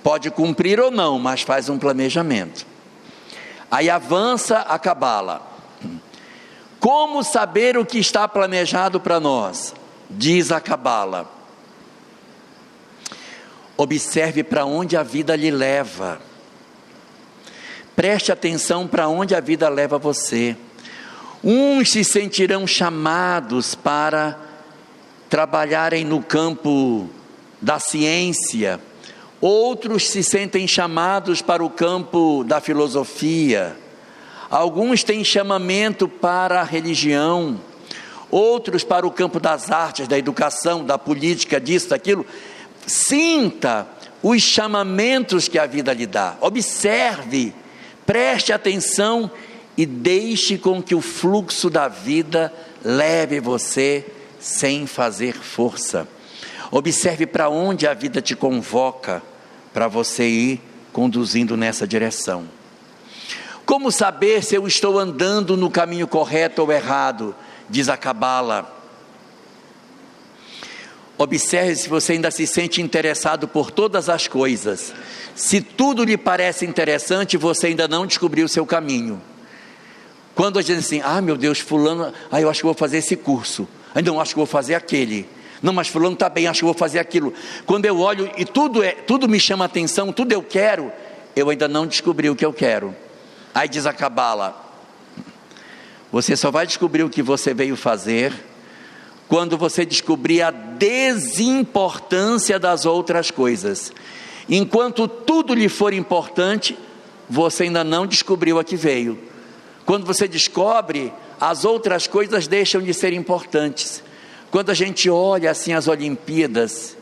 Pode cumprir ou não, mas faz um planejamento. Aí avança a cabala. Como saber o que está planejado para nós? Diz a cabala: observe para onde a vida lhe leva. Preste atenção para onde a vida leva você. Uns se sentirão chamados para trabalharem no campo da ciência, outros se sentem chamados para o campo da filosofia, alguns têm chamamento para a religião, outros para o campo das artes, da educação, da política, disso, daquilo. Sinta os chamamentos que a vida lhe dá, observe, preste atenção e deixe com que o fluxo da vida leve você sem fazer força. Observe para onde a vida te convoca, para você ir conduzindo nessa direção. Como saber se eu estou andando no caminho correto ou errado? Diz a cabala. Observe se você ainda se sente interessado por todas as coisas. Se tudo lhe parece interessante, você ainda não descobriu o seu caminho. Quando a gente diz assim: ah, meu Deus, fulano, eu acho que vou fazer esse curso. Não, acho que vou fazer aquele. Não, mas fulano está bem, acho que vou fazer aquilo. Quando eu olho e tudo me chama atenção, tudo eu quero, eu ainda não descobri o que eu quero. Aí diz a cabala: você só vai descobrir o que você veio fazer quando você descobrir a desimportância das outras coisas. Enquanto tudo lhe for importante, você ainda não descobriu a que veio. Quando você descobre, as outras coisas deixam de ser importantes. Quando a gente olha assim as Olimpíadas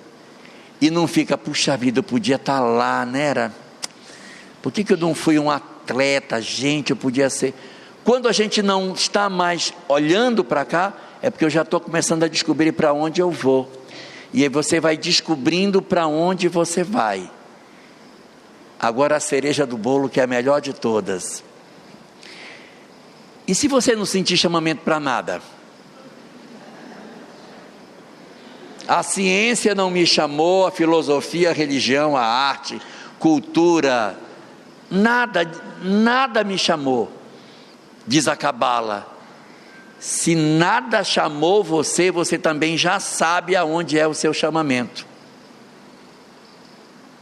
e não fica: puxa vida, eu podia estar lá, né? Por que eu não fui um atleta? Gente, eu podia ser. Quando a gente não está mais olhando para cá, é porque eu já estou começando a descobrir para onde eu vou. E aí você vai descobrindo para onde você vai. Agora a cereja do bolo, que é a melhor de todas. E se você não sentir chamamento para nada? A ciência não me chamou, a filosofia, a religião, a arte, cultura, nada me chamou. Diz a cabala: se nada chamou você, você também já sabe aonde é o seu chamamento.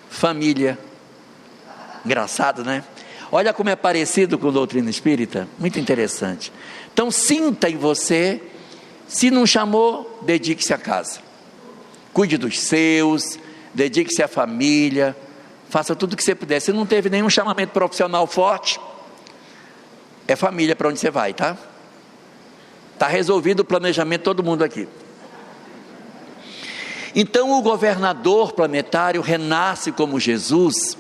Família. Engraçado, né? Olha como é parecido com a doutrina espírita, muito interessante. Então sinta em você, se não chamou, dedique-se à casa, cuide dos seus, dedique-se à família, faça tudo o que você puder. Se não teve nenhum chamamento profissional forte, é família para onde você vai, tá? Está resolvido o planejamento de todo mundo aqui. Então o governador planetário renasce como Jesus,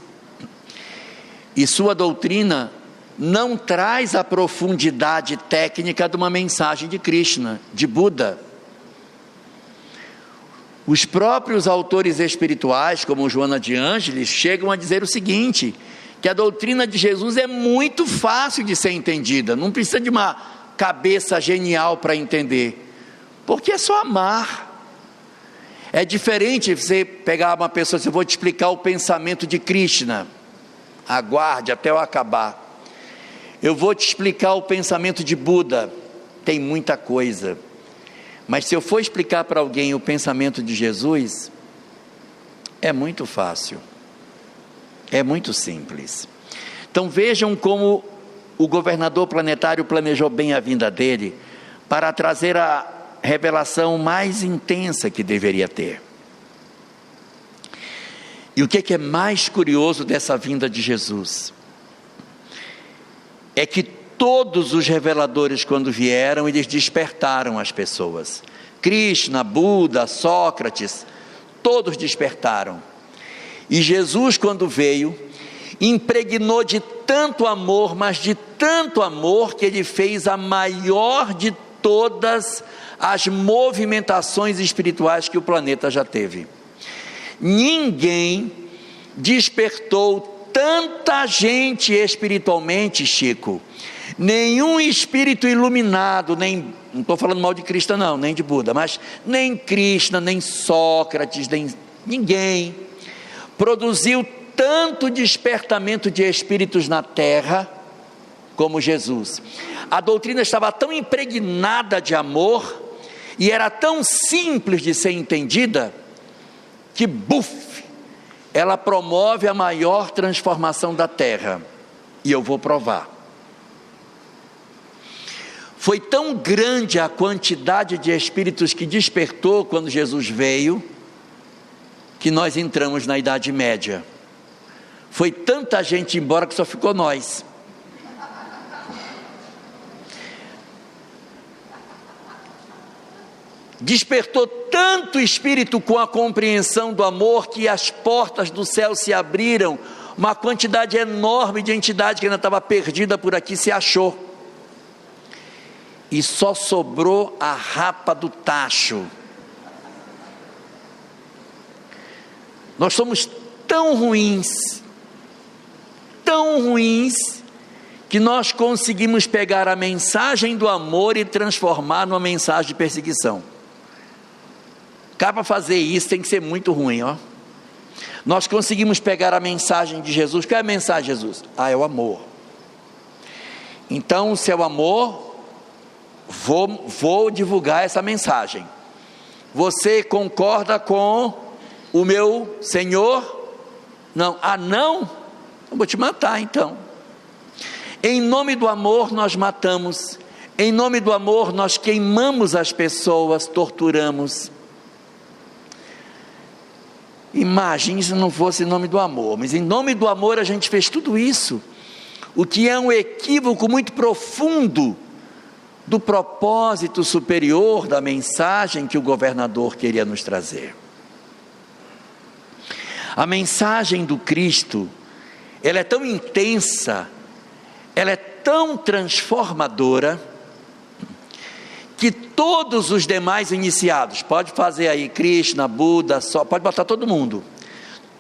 e sua doutrina não traz a profundidade técnica de uma mensagem de Krishna, de Buda. Os próprios autores espirituais, como Joana de Ângeles, chegam a dizer o seguinte: que a doutrina de Jesus é muito fácil de ser entendida, não precisa de uma cabeça genial para entender, porque é só amar. É diferente você pegar uma pessoa e dizer: eu vou te explicar o pensamento de Krishna, aguarde até eu acabar. Eu vou te explicar o pensamento de Buda, tem muita coisa. Mas se eu for explicar para alguém o pensamento de Jesus, é muito fácil, é muito simples. Então vejam como o governador planetário planejou bem a vinda dele, para trazer a revelação mais intensa que deveria ter. E o que é mais curioso dessa vinda de Jesus? É que todos os reveladores, quando vieram, eles despertaram as pessoas. Krishna, Buda, Sócrates, todos despertaram. E Jesus, quando veio, impregnou de tanto amor, mas de tanto amor, que ele fez a maior de todas as movimentações espirituais que o planeta já teve. Ninguém despertou tanta gente espiritualmente, Chico. Nenhum espírito iluminado, nem, não estou falando mal de Krishna não, nem de Buda, mas nem Krishna, nem Sócrates, nem ninguém produziu tanto despertamento de espíritos na terra como Jesus. A doutrina estava tão impregnada de amor e era tão simples de ser entendida que, ela promove a maior transformação da terra. E eu vou provar. Foi tão grande a quantidade de espíritos que despertou quando Jesus veio, que nós entramos na Idade Média. Foi tanta gente embora que só ficou nós. Despertou tanto espírito com a compreensão do amor que as portas do céu se abriram. Uma quantidade enorme de entidade que ainda estava perdida por aqui se achou. E só sobrou a rapa do tacho. Nós somos tão ruins, que nós conseguimos pegar a mensagem do amor e transformar numa mensagem de perseguição. Para fazer isso tem que ser muito ruim, ó. Nós conseguimos pegar a mensagem de Jesus. Qual é a mensagem de Jesus? É o amor. Então, se é o amor, vou divulgar essa mensagem. Você concorda com o meu Senhor? Não. Não? Eu vou te matar então. Em nome do amor nós matamos. Em nome do amor nós queimamos as pessoas, torturamos. Imagine se não fosse em nome do amor, mas em nome do amor a gente fez tudo isso, o que é um equívoco muito profundo do propósito superior da mensagem que o governador queria nos trazer. A mensagem do Cristo, ela é tão intensa, ela é tão transformadora, que todos os demais iniciados, pode fazer aí Krishna, Buda, pode botar todo mundo,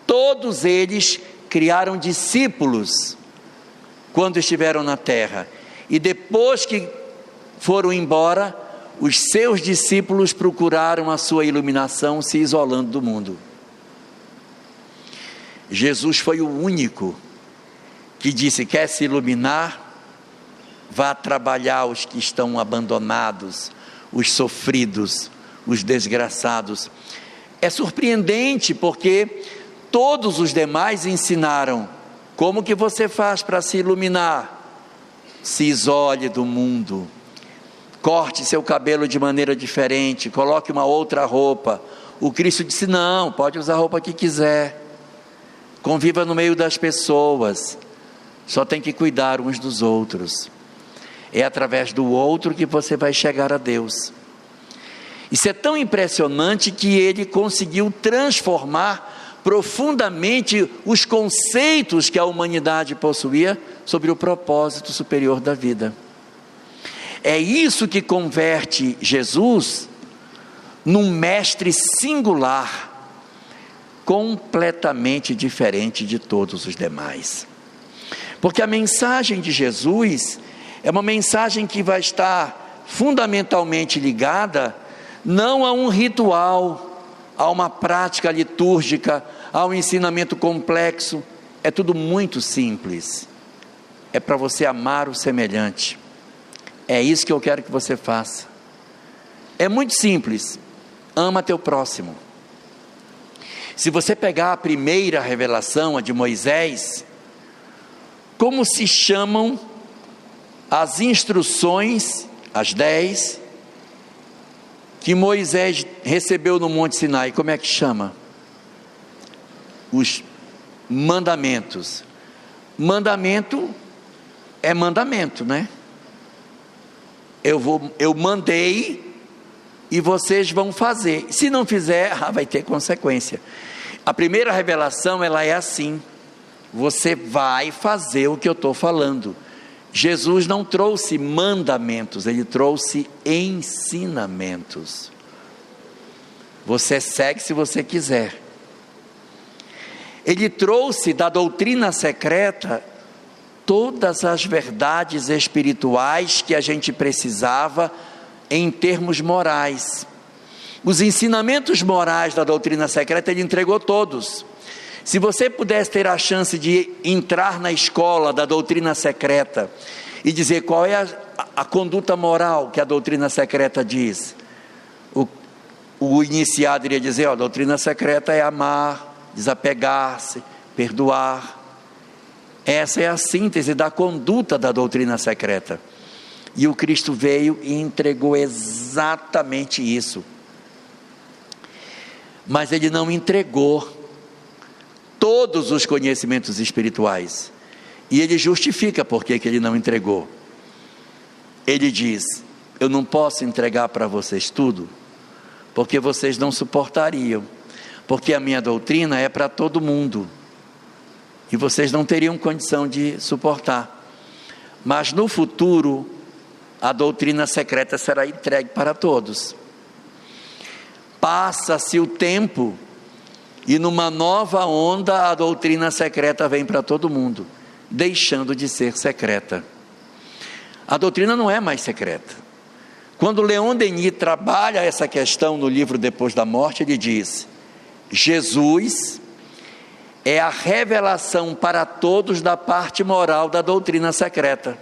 todos eles criaram discípulos quando estiveram na terra, e depois que foram embora, os seus discípulos procuraram a sua iluminação, se isolando do mundo. Jesus foi o único que disse: quer se iluminar? Vá trabalhar os que estão abandonados, os sofridos, os desgraçados. É surpreendente porque todos os demais ensinaram como que você faz para se iluminar. Se isole do mundo, corte seu cabelo de maneira diferente, coloque uma outra roupa. O Cristo disse: não, pode usar a roupa que quiser, conviva no meio das pessoas, só tem que cuidar uns dos outros. É através do outro que você vai chegar a Deus. Isso é tão impressionante que ele conseguiu transformar profundamente os conceitos que a humanidade possuía sobre o propósito superior da vida. É isso que converte Jesus num mestre singular, completamente diferente de todos os demais. Porque a mensagem de Jesus é uma mensagem que vai estar fundamentalmente ligada não a um ritual, a uma prática litúrgica, a um ensinamento complexo. É tudo muito simples. É para você amar o semelhante. É isso que eu quero que você faça. É muito simples. Ama teu próximo. Se você pegar a primeira revelação, a de Moisés, como se chamam as instruções, as 10, que Moisés recebeu no Monte Sinai? Como é que chama? Os mandamentos. Mandamento é mandamento, né? Eu mandei e vocês vão fazer. Se não fizer, vai ter consequência. A primeira revelação, ela é assim: você vai fazer o que eu estou falando. Jesus não trouxe mandamentos, ele trouxe ensinamentos. Você segue se você quiser. Ele trouxe da doutrina secreta todas as verdades espirituais que a gente precisava em termos morais. Os ensinamentos morais da doutrina secreta ele entregou todos. Se você pudesse ter a chance de entrar na escola da doutrina secreta e dizer qual é a conduta moral que a doutrina secreta diz, o iniciado iria dizer: a doutrina secreta é amar, desapegar-se, perdoar. Essa é a síntese da conduta da doutrina secreta. E o Cristo veio e entregou exatamente isso. Mas ele não entregou todos os conhecimentos espirituais. E ele justifica por que ele não entregou. Ele diz: eu não posso entregar para vocês tudo, porque vocês não suportariam, porque a minha doutrina é para todo mundo, e vocês não teriam condição de suportar. Mas no futuro, a doutrina secreta será entregue para todos. Passa-se o tempo, e numa nova onda, a doutrina secreta vem para todo mundo, deixando de ser secreta. A doutrina não é mais secreta. Quando Leon Denis trabalha essa questão no livro Depois da Morte, ele diz: Jesus é a revelação para todos da parte moral da doutrina secreta.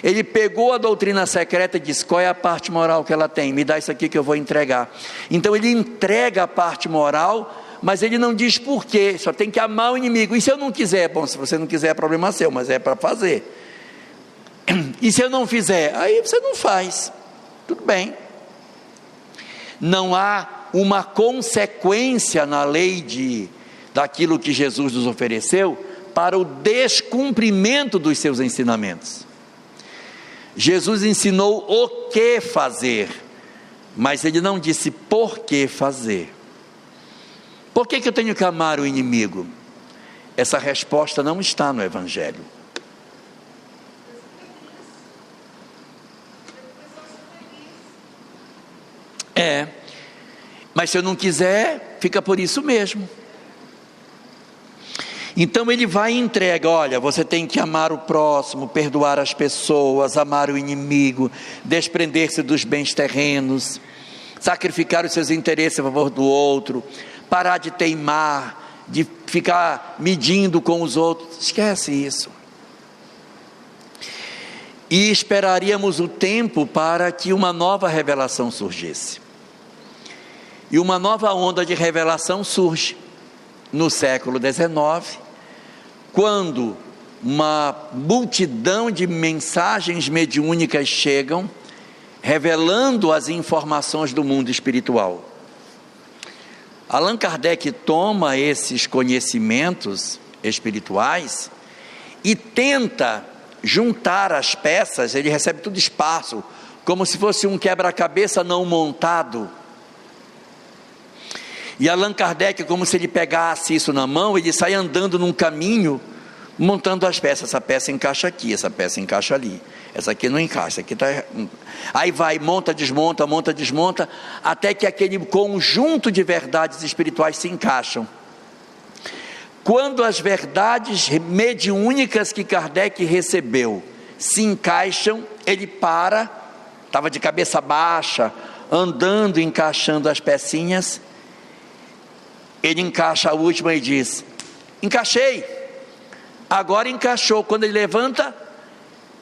Ele pegou a doutrina secreta e disse: qual é a parte moral que ela tem? Me dá isso aqui que eu vou entregar. Então ele entrega a parte moral, mas ele não diz por quê, só tem que amar o inimigo. E se eu não quiser? Bom, se você não quiser é problema seu, mas é para fazer. E se eu não fizer? Aí você não faz. Tudo bem. Não há uma consequência na lei daquilo que Jesus nos ofereceu para o descumprimento dos seus ensinamentos. Jesus ensinou o que fazer, mas ele não disse por que fazer. Por que eu tenho que amar o inimigo? Essa resposta não está no Evangelho. Mas se eu não quiser, fica por isso mesmo. Então ele vai e entrega: olha, você tem que amar o próximo, perdoar as pessoas, amar o inimigo, desprender-se dos bens terrenos, sacrificar os seus interesses a favor do outro, parar de teimar, de ficar medindo com os outros. Esquece isso. E esperaríamos o tempo para que uma nova revelação surgisse. E uma nova onda de revelação surge no século XIX, quando uma multidão de mensagens mediúnicas chegam, revelando as informações do mundo espiritual. Allan Kardec toma esses conhecimentos espirituais e tenta juntar as peças. Ele recebe tudo espaço, como se fosse um quebra-cabeça não montado. E Allan Kardec, como se ele pegasse isso na mão, ele sai andando num caminho, montando as peças. Essa peça encaixa aqui, essa peça encaixa ali, essa aqui não encaixa, aqui tá... Aí vai, monta, desmonta, até que aquele conjunto de verdades espirituais se encaixam. Quando as verdades mediúnicas que Kardec recebeu se encaixam, ele para, estava de cabeça baixa, andando, encaixando as pecinhas. Ele encaixa a última e diz: encaixei, agora encaixou. Quando ele levanta,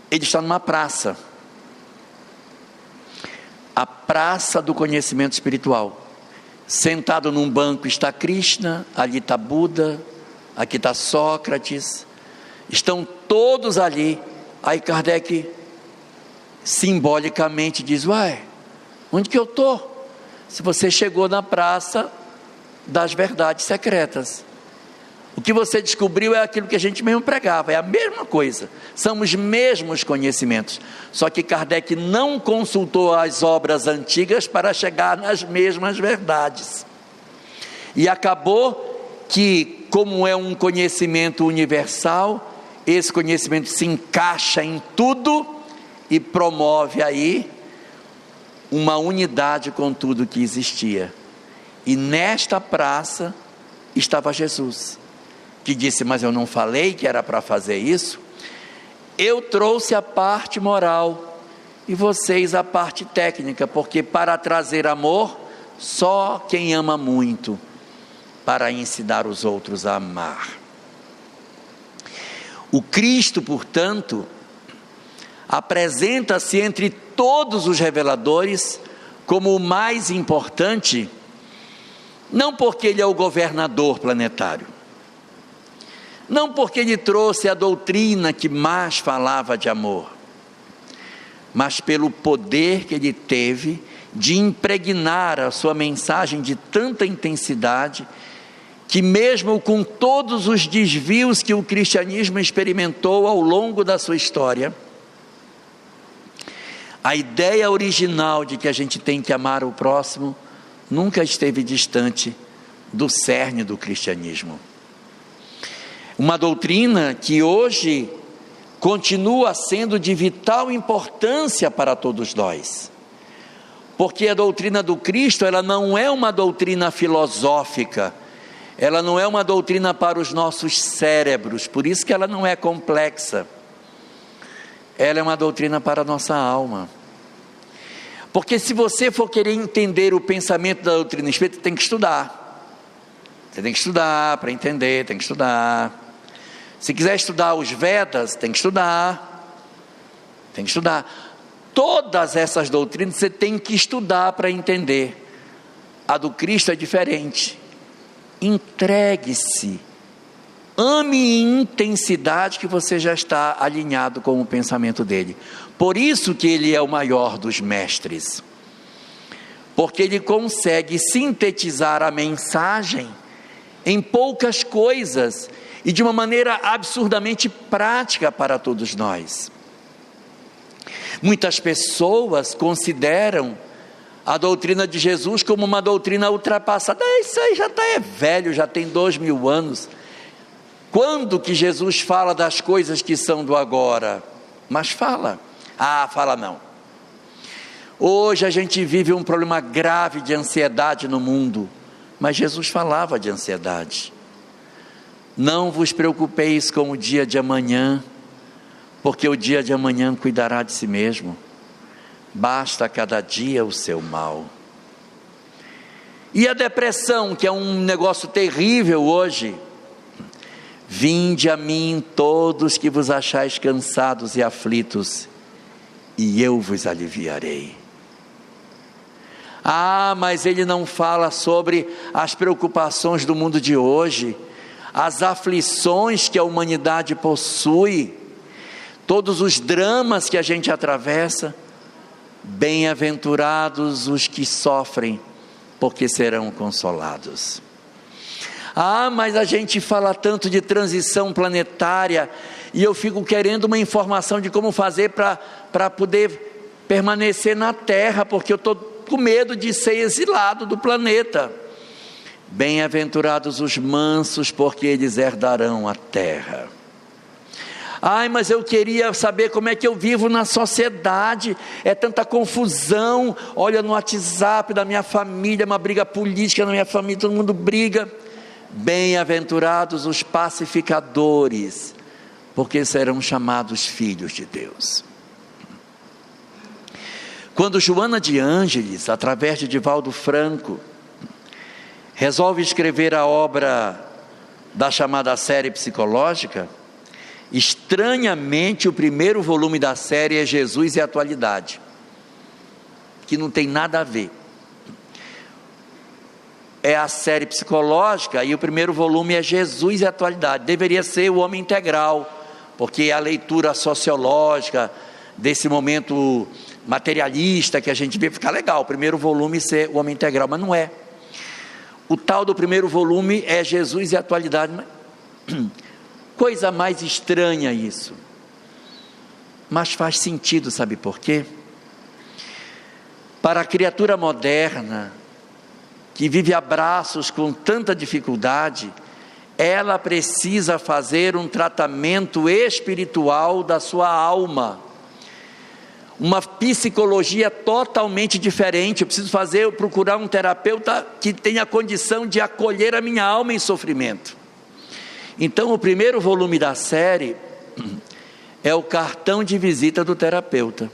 ele está numa praça, a praça do conhecimento espiritual. Sentado num banco está Krishna, ali está Buda, aqui está Sócrates, estão todos ali. Aí Kardec simbolicamente diz: uai, onde que eu estou? Se você chegou na praça das verdades secretas, o que você descobriu é aquilo que a gente mesmo pregava, é a mesma coisa, são os mesmos conhecimentos, só que Kardec não consultou as obras antigas para chegar nas mesmas verdades, e acabou que, como é um conhecimento universal, esse conhecimento se encaixa em tudo e promove aí uma unidade com tudo que existia. E nesta praça estava Jesus, que disse: mas eu não falei que era para fazer isso? Eu trouxe a parte moral e vocês a parte técnica, porque para trazer amor, só quem ama muito, para ensinar os outros a amar. O Cristo, portanto, apresenta-se entre todos os reveladores como o mais importante, não porque ele é o governador planetário, não porque ele trouxe a doutrina que mais falava de amor, mas pelo poder que ele teve de impregnar a sua mensagem de tanta intensidade, que mesmo com todos os desvios que o cristianismo experimentou ao longo da sua história, a ideia original de que a gente tem que amar o próximo nunca esteve distante do cerne do cristianismo. Uma doutrina que hoje continua sendo de vital importância para todos nós, porque a doutrina do Cristo, ela não é uma doutrina filosófica, ela não é uma doutrina para os nossos cérebros, por isso que ela não é complexa, ela é uma doutrina para a nossa alma. Porque se você for querer entender o pensamento da doutrina espírita, tem que estudar. Você tem que estudar para entender, tem que estudar. Se quiser estudar os Vedas, tem que estudar. Tem que estudar. Todas essas doutrinas você tem que estudar para entender. A do Cristo é diferente. Entregue-se. Ame em intensidade que você já está alinhado com o pensamento dele. Por isso que ele é o maior dos mestres. Porque ele consegue sintetizar a mensagem em poucas coisas e de uma maneira absurdamente prática para todos nós. Muitas pessoas consideram a doutrina de Jesus como uma doutrina ultrapassada. Isso aí já é velho, já tem 2000 anos. Quando que Jesus fala das coisas que são do agora? Mas fala. Fala não. Hoje a gente vive um problema grave de ansiedade no mundo, mas Jesus falava de ansiedade. Não vos preocupeis com o dia de amanhã, porque o dia de amanhã cuidará de si mesmo. Basta cada dia o seu mal. E a depressão, que é um negócio terrível hoje. Vinde a mim todos que vos achais cansados e aflitos, e eu vos aliviarei. Mas ele não fala sobre as preocupações do mundo de hoje, as aflições que a humanidade possui, todos os dramas que a gente atravessa. Bem-aventurados os que sofrem, porque serão consolados. Mas a gente fala tanto de transição planetária, e eu fico querendo uma informação de como fazer para poder permanecer na Terra, porque eu estou com medo de ser exilado do planeta. Bem-aventurados os mansos, porque eles herdarão a terra. Mas eu queria saber como é que eu vivo na sociedade, é tanta confusão, olha no WhatsApp da minha família, uma briga política na minha família, todo mundo briga. Bem-aventurados os pacificadores, porque serão chamados filhos de Deus. Quando Joana de Ângeles, através de Divaldo Franco, resolve escrever a obra da chamada série psicológica, estranhamente o primeiro volume da série é Jesus e a Atualidade, que não tem nada a ver. É a série psicológica e o primeiro volume é Jesus e a Atualidade. Deveria ser o Homem Integral, porque a leitura sociológica desse momento materialista que a gente vê ficar legal, o primeiro volume ser o Homem Integral, mas não é. O tal do primeiro volume é Jesus e a Atualidade. Coisa mais estranha isso, mas faz sentido, sabe por quê? Para a criatura moderna, que vive a braços com tanta dificuldade, ela precisa fazer um tratamento espiritual da sua alma, uma psicologia totalmente diferente. Eu preciso procurar um terapeuta que tenha condição de acolher a minha alma em sofrimento. Então o primeiro volume da série é o cartão de visita do terapeuta.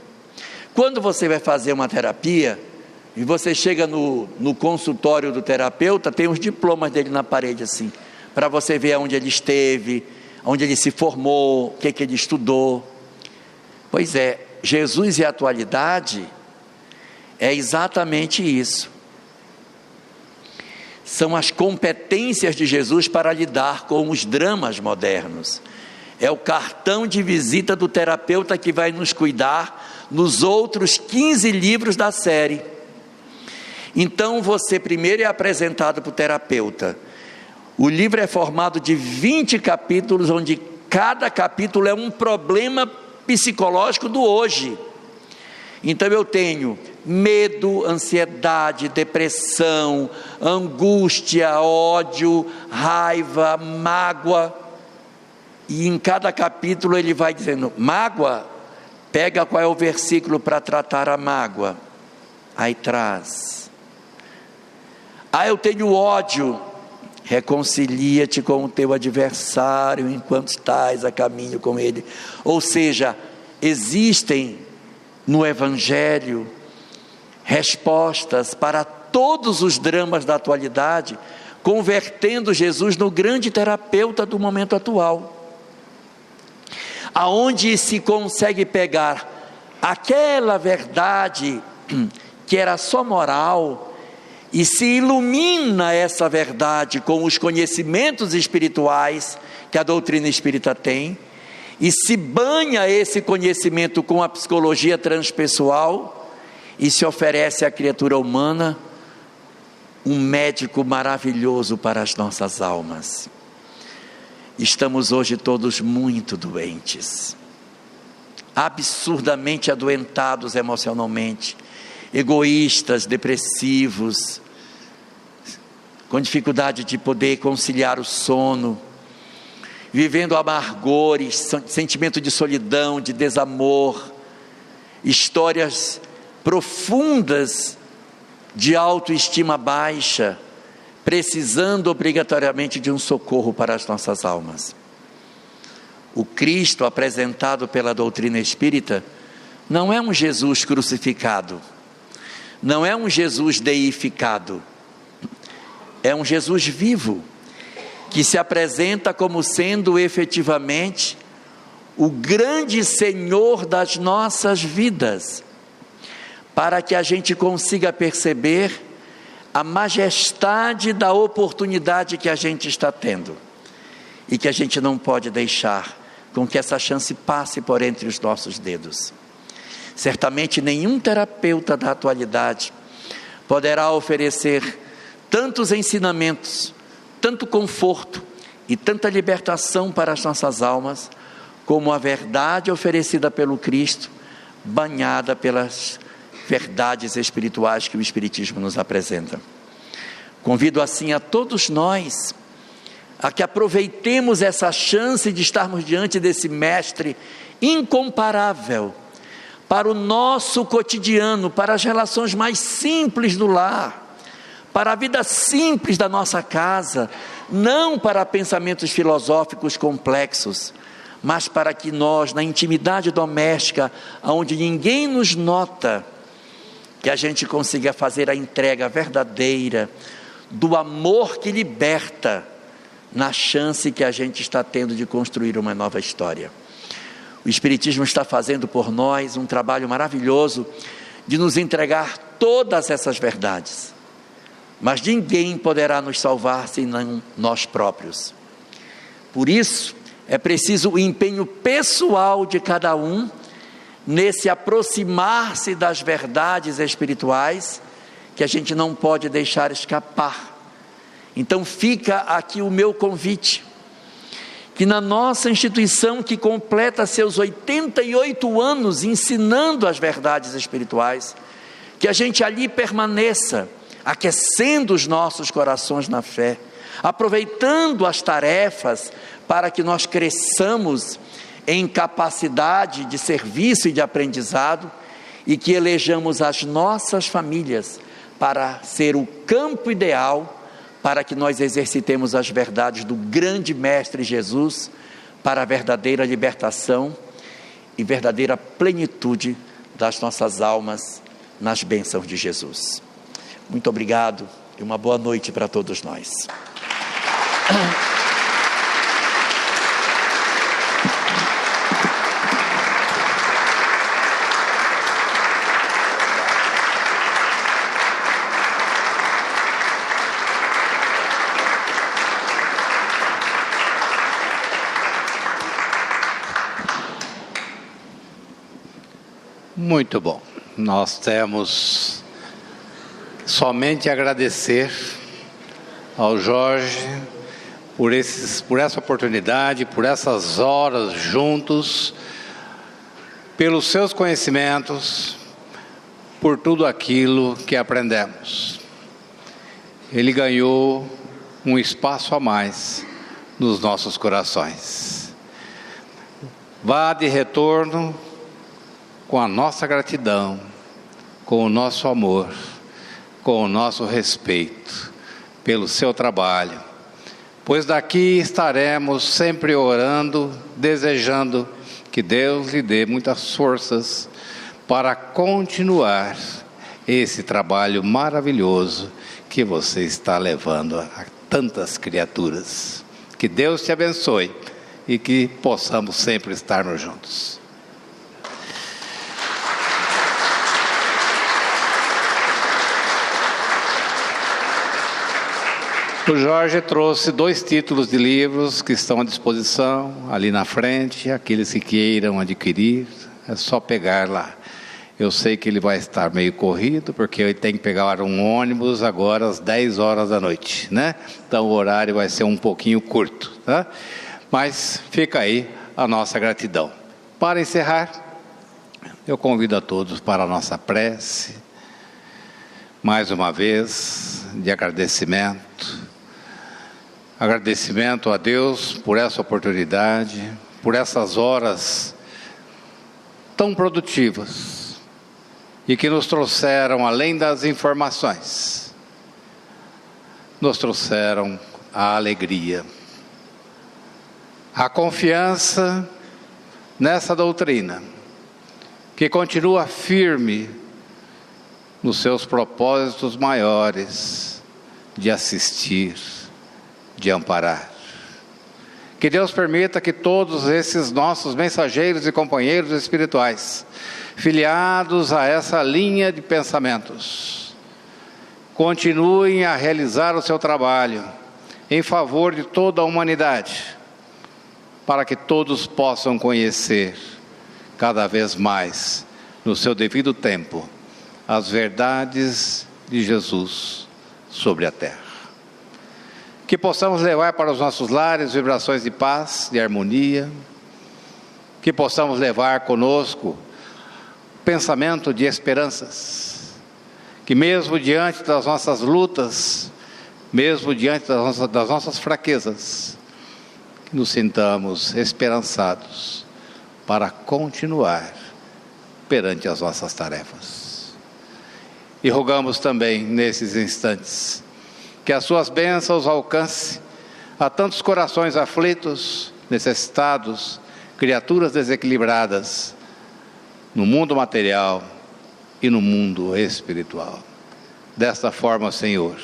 Quando você vai fazer uma terapia, e você chega no consultório do terapeuta, tem os diplomas dele na parede assim, para você ver onde ele esteve, onde ele se formou, o que ele estudou. Pois é, Jesus e a atualidade é exatamente isso. São as competências de Jesus para lidar com os dramas modernos. É o cartão de visita do terapeuta que vai nos cuidar nos outros 15 livros da série. Então você primeiro é apresentado para o terapeuta. O livro é formado de 20 capítulos, onde cada capítulo é um problema psicológico do hoje. Então eu tenho medo, ansiedade, depressão, angústia, ódio, raiva, mágoa. E em cada capítulo ele vai dizendo: mágoa, pega qual é o versículo para tratar a mágoa. Aí traz. Eu tenho ódio. Reconcilia-te com o teu adversário enquanto estás a caminho com ele. Ou seja, existem no Evangelho respostas para todos os dramas da atualidade, convertendo Jesus no grande terapeuta do momento atual, aonde se consegue pegar aquela verdade que era só moral, e se ilumina essa verdade com os conhecimentos espirituais que a doutrina espírita tem, e se banha esse conhecimento com a psicologia transpessoal, e se oferece à criatura humana um médico maravilhoso para as nossas almas. Estamos hoje todos muito doentes, absurdamente adoentados emocionalmente, egoístas, depressivos, com dificuldade de poder conciliar o sono, vivendo amargores, sentimento de solidão, de desamor, histórias profundas de autoestima baixa, precisando obrigatoriamente de um socorro para as nossas almas. O Cristo apresentado pela doutrina espírita não é um Jesus crucificado, não é um Jesus deificado, é um Jesus vivo, que se apresenta como sendo efetivamente o grande Senhor das nossas vidas, para que a gente consiga perceber a majestade da oportunidade que a gente está tendo, e que a gente não pode deixar com que essa chance passe por entre os nossos dedos. Certamente nenhum terapeuta da atualidade poderá oferecer tantos ensinamentos, tanto conforto e tanta libertação para as nossas almas, como a verdade oferecida pelo Cristo, banhada pelas verdades espirituais que o Espiritismo nos apresenta. Convido assim a todos nós a que aproveitemos essa chance de estarmos diante desse mestre incomparável, para o nosso cotidiano, para as relações mais simples do lar, para a vida simples da nossa casa, não para pensamentos filosóficos complexos, mas para que nós, na intimidade doméstica, onde ninguém nos nota, que a gente consiga fazer a entrega verdadeira do amor que liberta, na chance que a gente está tendo de construir uma nova história. O Espiritismo está fazendo por nós um trabalho maravilhoso de nos entregar todas essas verdades, mas ninguém poderá nos salvar senão nós próprios. Por isso é preciso o empenho pessoal de cada um nesse aproximar-se das verdades espirituais, que a gente não pode deixar escapar. Então fica aqui o meu convite, que na nossa instituição, que completa seus 88 anos ensinando as verdades espirituais, que a gente ali permaneça, aquecendo os nossos corações na fé, aproveitando as tarefas para que nós cresçamos em capacidade de serviço e de aprendizado, e que elejamos as nossas famílias para ser o campo ideal para que nós exercitemos as verdades do grande Mestre Jesus para a verdadeira libertação e verdadeira plenitude das nossas almas nas bênçãos de Jesus. Muito obrigado e uma boa noite para todos nós. Muito bom. Nós temos somente a agradecer ao Jorge por essa oportunidade, por essas horas juntos, pelos seus conhecimentos, por tudo aquilo que aprendemos. Ele ganhou um espaço a mais nos nossos corações. Vá de retorno com a nossa gratidão, com o nosso amor, com o nosso respeito pelo seu trabalho, pois daqui estaremos sempre orando, desejando que Deus lhe dê muitas forças para continuar esse trabalho maravilhoso que você está levando a tantas criaturas. Que Deus te abençoe e que possamos sempre estarmos juntos. O Jorge trouxe 2 títulos de livros que estão à disposição ali na frente. Aqueles que queiram adquirir, é só pegar lá. Eu sei que ele vai estar meio corrido, porque ele tem que pegar um ônibus agora às 10 horas da noite, né? Então o horário vai ser um pouquinho curto, tá? Mas fica aí a nossa gratidão. Para encerrar, eu convido a todos para a nossa prece, mais uma vez, de agradecimento. Agradecimento a Deus por essa oportunidade, por essas horas tão produtivas e que nos trouxeram, além das informações, nos trouxeram a alegria, a confiança nessa doutrina, que continua firme nos seus propósitos maiores de assistir, de amparar. Que Deus permita que todos esses nossos mensageiros e companheiros espirituais, filiados a essa linha de pensamentos, continuem a realizar o seu trabalho em favor de toda a humanidade, para que todos possam conhecer cada vez mais, no seu devido tempo, as verdades de Jesus sobre a terra. Que possamos levar para os nossos lares vibrações de paz, de harmonia, que possamos levar conosco pensamento de esperanças, que mesmo diante das nossas lutas, mesmo diante das nossas fraquezas, que nos sintamos esperançados para continuar perante as nossas tarefas. E rogamos também nesses instantes que as suas bênçãos alcance a tantos corações aflitos, necessitados, criaturas desequilibradas no mundo material e no mundo espiritual. Desta forma, Senhor,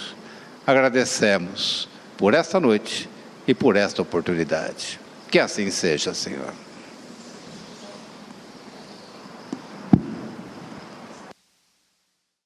agradecemos por esta noite e por esta oportunidade. Que assim seja, Senhor.